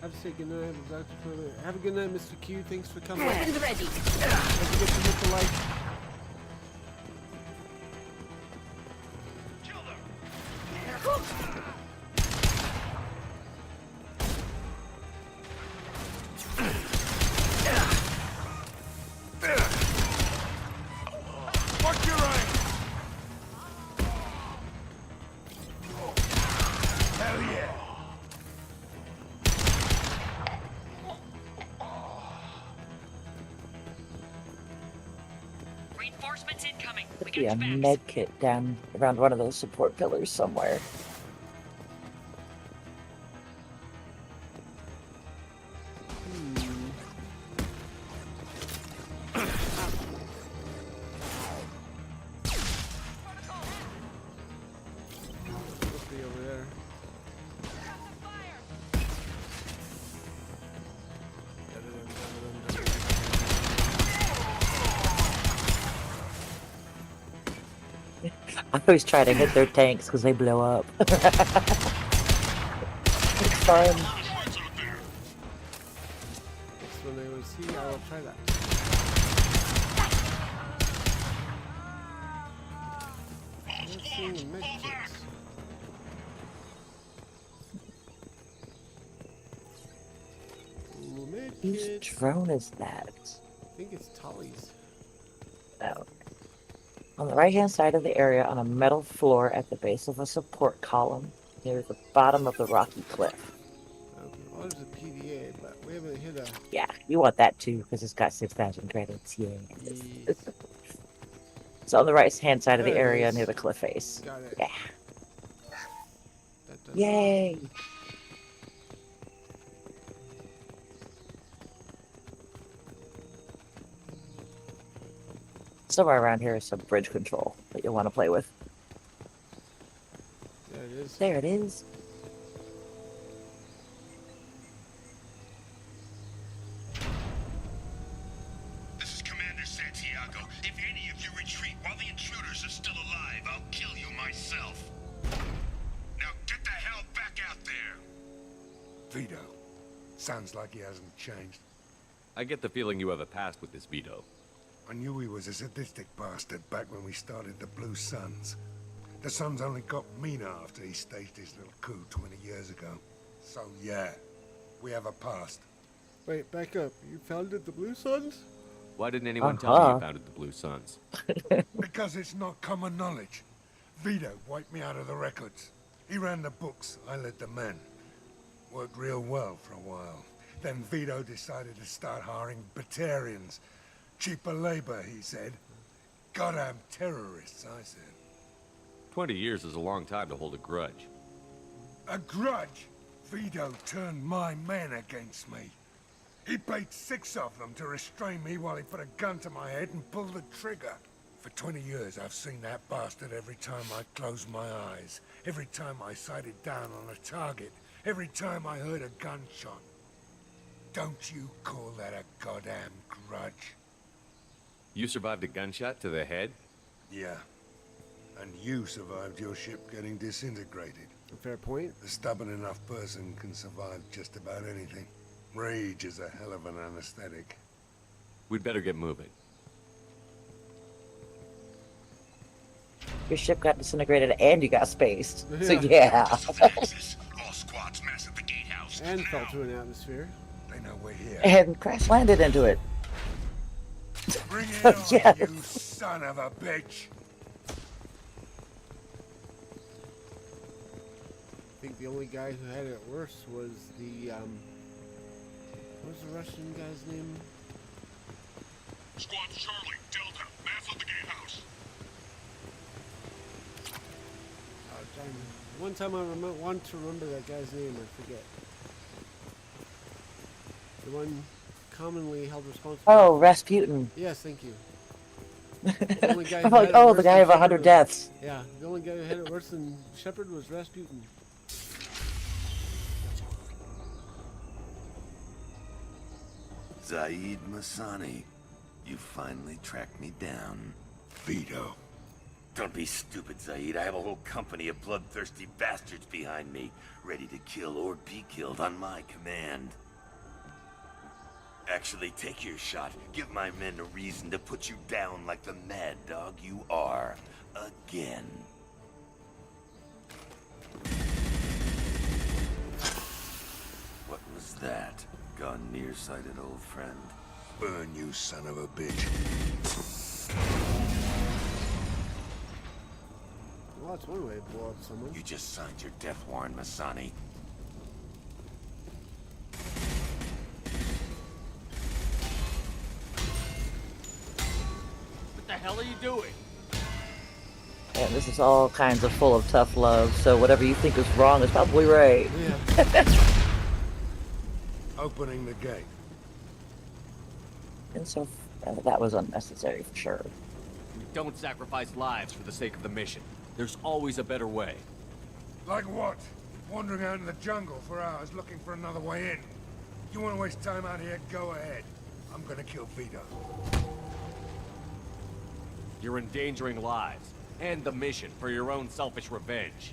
Have a say good night, Dr. Furler. Have a good night, Mr. Q. Thanks for coming. Weapons ready. Don't forget to hit the like. Watch your aim! Hell yeah! Reinforcements incoming. Could be a med kit down around one of those support pillars somewhere. Must be over there. I always try to hit their tanks because they blow up. It's fun. Next one I always see, I will try that. Not seeing the med kits. Ooh, med Whose kits. drone is that? I think it's Tully's. Oh. On the right-hand side of the area, on a metal floor at the base of a support column, near the bottom of the rocky cliff. Okay, well, there's a PDA, but we haven't hit a... Yeah, you want that too, because it's got 6,000 credits. Yeah. Yes. It's on the right-hand side of the There it area is. near the cliff face. Got it. Yeah. That does Yay! Somewhere around here is some bridge control that you'll want to play with. There it is. There it is. This is Commander Santiago. If any of you retreat while the intruders are still alive, I'll kill you myself. Now get the hell back out there! Vito. Sounds like he hasn't changed. I get the feeling you have a past with this Vito. I knew he was a sadistic bastard back when we started the Blue Suns. The Suns only got meaner after he staged his little coup 20 years ago. So yeah, we have a past. Wait, back up. You founded the Blue Suns? Why didn't anyone tell me you founded the Blue Suns? Because it's not common knowledge. Vito wiped me out of the records. He ran the books, I led the men. Worked real well for a while. Then Vito decided to start hiring Batarians. Cheaper labor, he said. Goddamn terrorists, I said. 20 years is a long time to hold a grudge. A grudge? Vito turned my men against me. He paid 6 of them to restrain me while he put a gun to my head and pulled the trigger. For 20 years, I've seen that bastard every time I closed my eyes. Every time I sighted down on a target. Every time I heard a gunshot. Don't you call that a goddamn grudge? You survived a gunshot to the head? Yeah. And you survived your ship getting disintegrated. A fair point. A stubborn enough person can survive just about anything. Rage is a hell of an anesthetic. We'd better get moving. Your ship got disintegrated and you got spaced. So Yeah. yeah. All squads mass at the gatehouse. And fell through an atmosphere. They know we're here. And crash landed into it. Bring it on, Yes. you son of a bitch! I think the only guy who had it worse was the, what was the Russian guy's name? Squad Charlie, Delta, mass at the gatehouse. One time I want to remember that guy's name, I forget. The one commonly held responsible. Oh, Rasputin. Yes, thank you. The only guy I'm who like, had it oh, worse the guy than of 100 Shepard deaths. was- Yeah, the only guy who had it worse than Shepard was Rasputin. Zaid Masani, you finally tracked me down. Vito. Don't be stupid, Zaid. I have a whole company of bloodthirsty bastards behind me, ready to kill or be killed on my command. Actually, take your shot. Give my men a reason to put you down like the mad dog you are. Again. What was that? Gone nearsighted, old friend. Burn, you son of a bitch. Well, that's one way to blow up someone. You just signed your death warrant, Masani. What the hell are you doing? And this is all kinds of full of tough love, so whatever you think is wrong is probably right. Opening the gate. And so that was unnecessary for sure. We don't sacrifice lives for the sake of the mission. There's always a better way. Like what? Wandering out in the jungle for hours looking for another way in. You want to waste time out here? Go ahead. I'm gonna kill Vito. You're endangering lives and the mission for your own selfish revenge.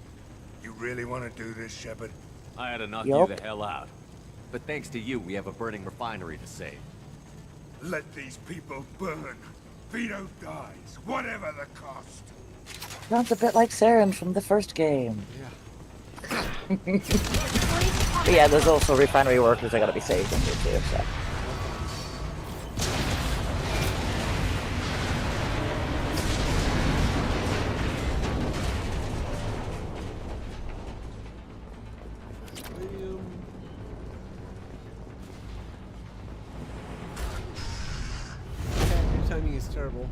You really want to do this, Shepard? I had to knock Yup. you the hell out. But thanks to you, we have a burning refinery to save. Let these people burn. Vito dies, whatever the cost. Sounds a bit like Saren from the first game. Yeah. But yeah, there's also refinery workers that gotta be saved in here too, so. Your timing is terrible.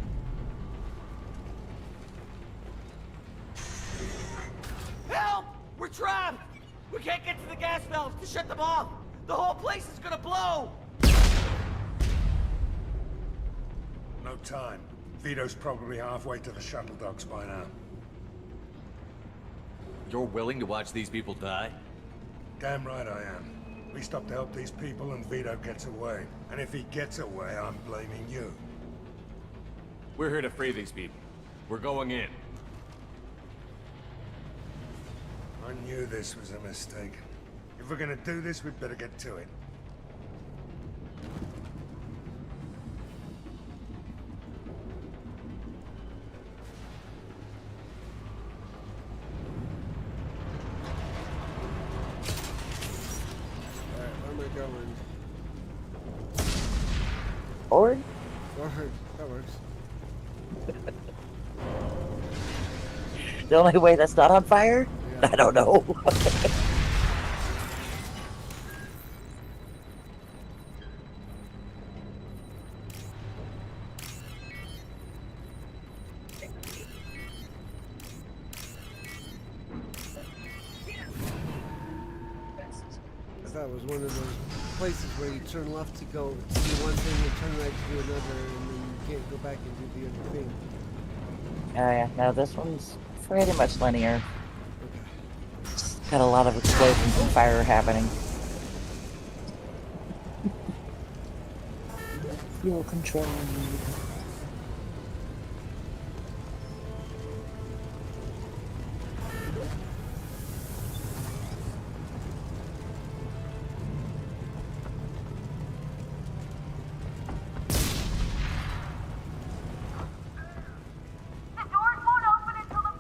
Help! We're trapped! We can't get to the gas valves to shut them off! The whole place is gonna blow! No time. Vito's probably halfway to the shuttle docks by now. You're willing to watch these people die? Damn right I am. We stop to help these people and Vito gets away. And if he gets away, I'm blaming you. We're here to free these people. We're going in. I knew this was a mistake. If we're gonna do this, we'd better get to it. Alright, where am I going? Forward? Forward. That works. The only way that's not on fire? Yeah. I don't know. I thought it was one of those places where you turn left to go to do one thing and turn right to do another, and then you can't go back and do the other thing. Oh yeah, no, this one's pretty much linear. Got a lot of explosions and fire happening. Fuel control. The doors won't open until the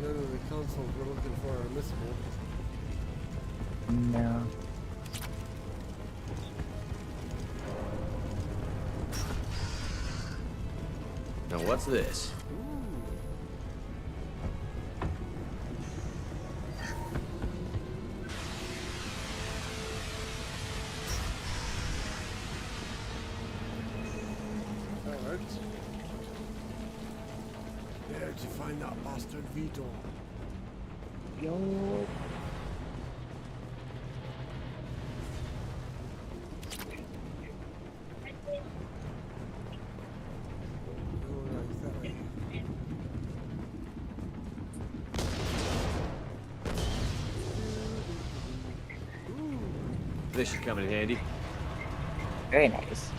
none of the consoles we're looking for are missable. No. Now what's this? Alright. Where to find that bastard Vito? Yo. This should come in handy. Very nice.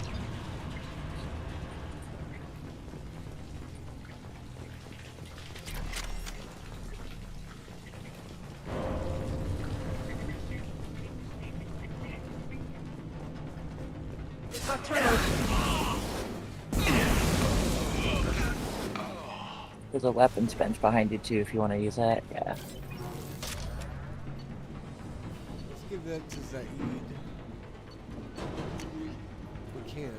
There's a weapons bench behind you too if you want to use that. Yeah. Let's give that to Zaid. We can.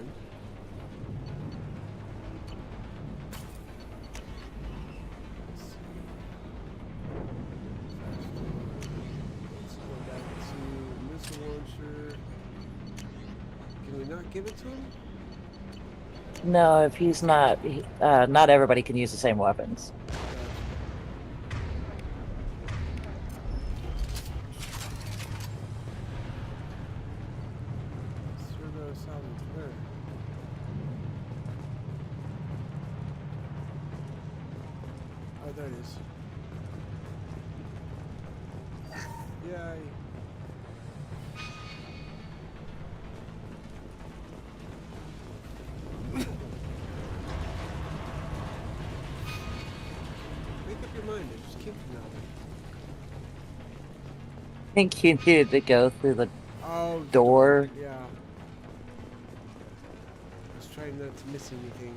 Let's go back to missile launcher. Can we not give it to him? No, if he's not, not everybody can use the same weapons. Servo solid flare. Oh, there it is. Yay. Make up your mind, it just came from that way. I think you needed to go through the Oh, door. yeah. I was trying not to miss anything.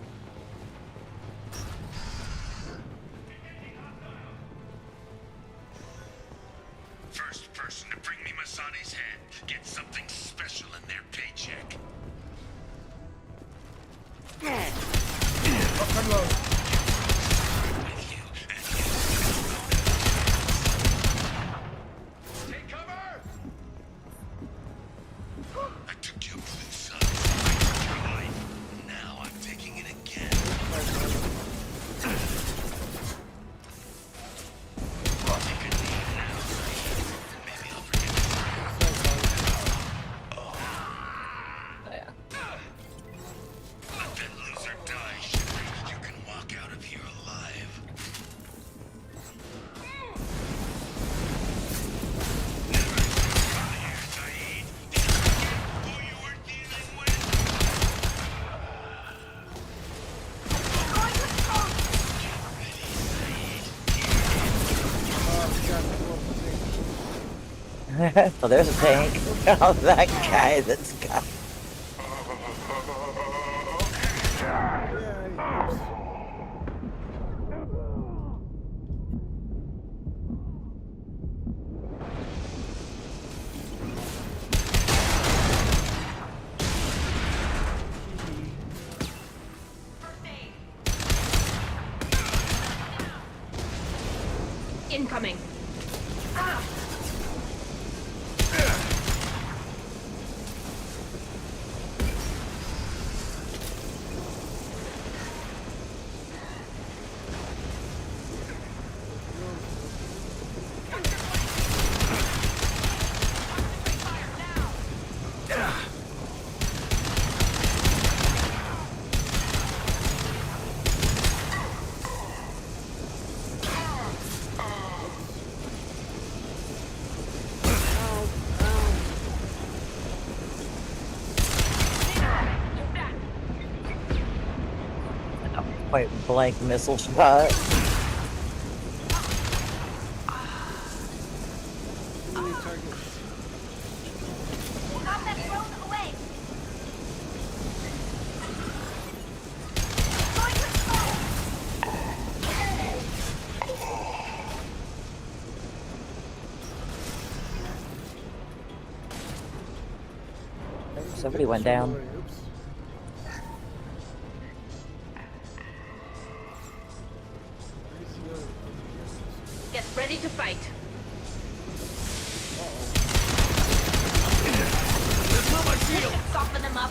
First person to bring me Masani's head gets something special in their paycheck. Lock and load. Take cover! I took your blue sun. I took your life. Now I'm taking it again. Take a knee now, Zaid. Maybe I'll forget Let that loser die, Shepard. You can walk out of here alive. Never tire, Zaid. Did you forget who you were dealing with? Well, there's a tank. Oh, that guy that's got. Incoming. Point blank missile shot. Somebody went down. Oops. Get ready to fight. That's not my shield! Soften them up.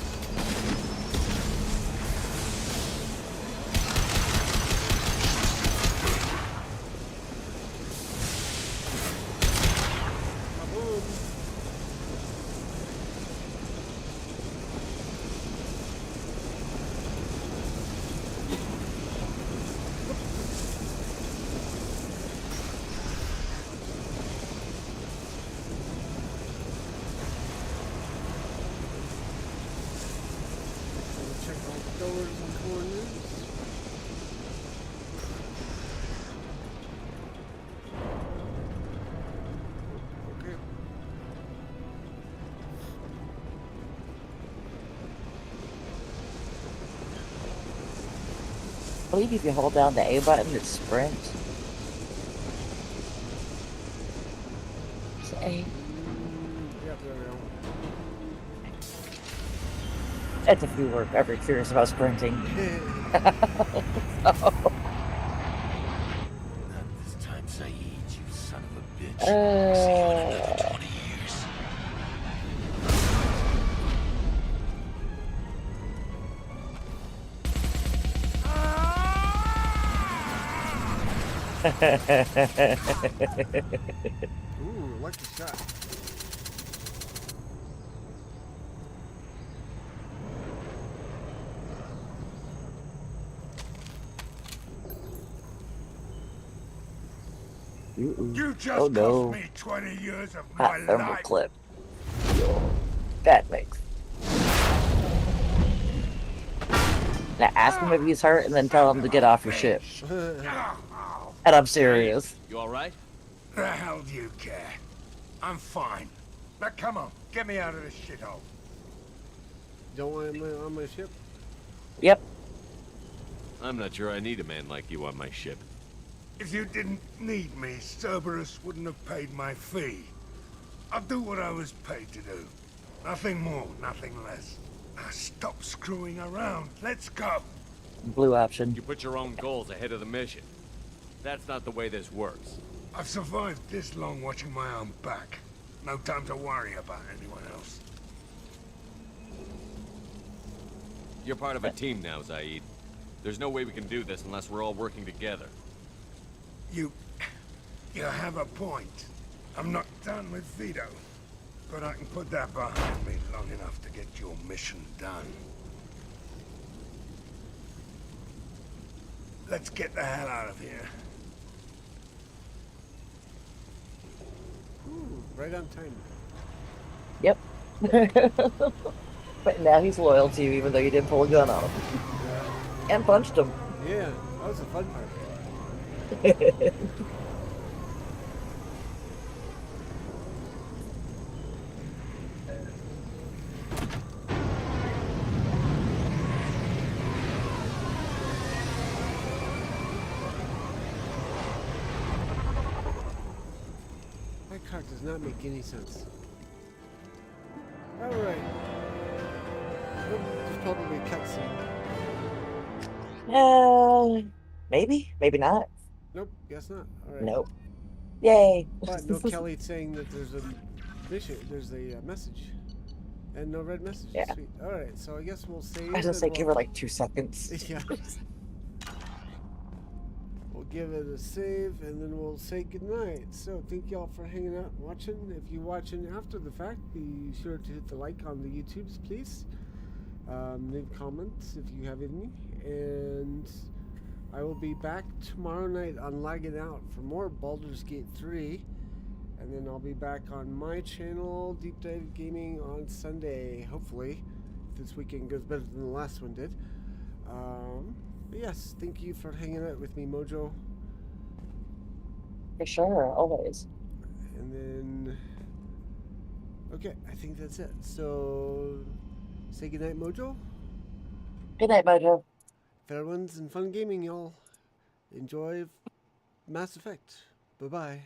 Check all the doors and corners. Okay. I believe if you hold down the A button, it's sprint. It's A. Yep, there we go. That's if you were ever curious about sprinting. Not this time, Saeed, you son of a bitch. See you in another 20 years. Ooh, lucky shot. You just Oh, no. cost me 20 years of Hot my thermal life. clip. That makes. Now ask him if he's hurt and then tell him to get off your ship. And I'm serious. You alright? The hell do you care? I'm fine. Now come on, get me out of this shithole. Don't want him on my ship? Yep. I'm not sure I need a man like you on my ship. If you didn't need me, Cerberus wouldn't have paid my fee. I'll do what I was paid to do. Nothing more, nothing less. Now stop screwing around. Let's go. Blue option. You put your own goals ahead of the mission. That's not the way this works. I've survived this long watching my own back. No time to worry about anyone else. You're part of a team now, Zaid. There's no way we can do this unless we're all working together. You have a point. I'm not done with Vito, but I can put that behind me long enough to get your mission done. Let's get the hell out of here. Ooh, right on time. Yep. But now he's loyal to you even though you didn't pull a gun on him. And punched him. Yeah, that was the fun part. That card does not make any sense. Alright. There's probably a cutscene. Maybe, maybe not. Nope, guess not. Alright. Nope. Yay. But no Kelly saying that there's a mission, there's a message. And no red message. Yeah. Sweet. Alright, so I guess we'll save. I just say give her like 2 seconds. Yeah. We'll give it a save and then we'll say goodnight. So thank y'all for hanging out and watching. If you're watching after the fact, be sure to hit the like on the YouTubes, please. Leave comments if you have any. And I will be back tomorrow night on Lagging Out for more Baldur's Gate 3. And then I'll be back on my channel, Deep Dive Gaming, on Sunday, hopefully. If this weekend goes better than the last one did. But yes, thank you for hanging out with me, Mojo. For sure, always. And then... Okay, I think that's it. So... Say goodnight, Mojo. Good night, Mojo. Fair ones and fun gaming, y'all. Enjoy Mass Effect. Bye-bye.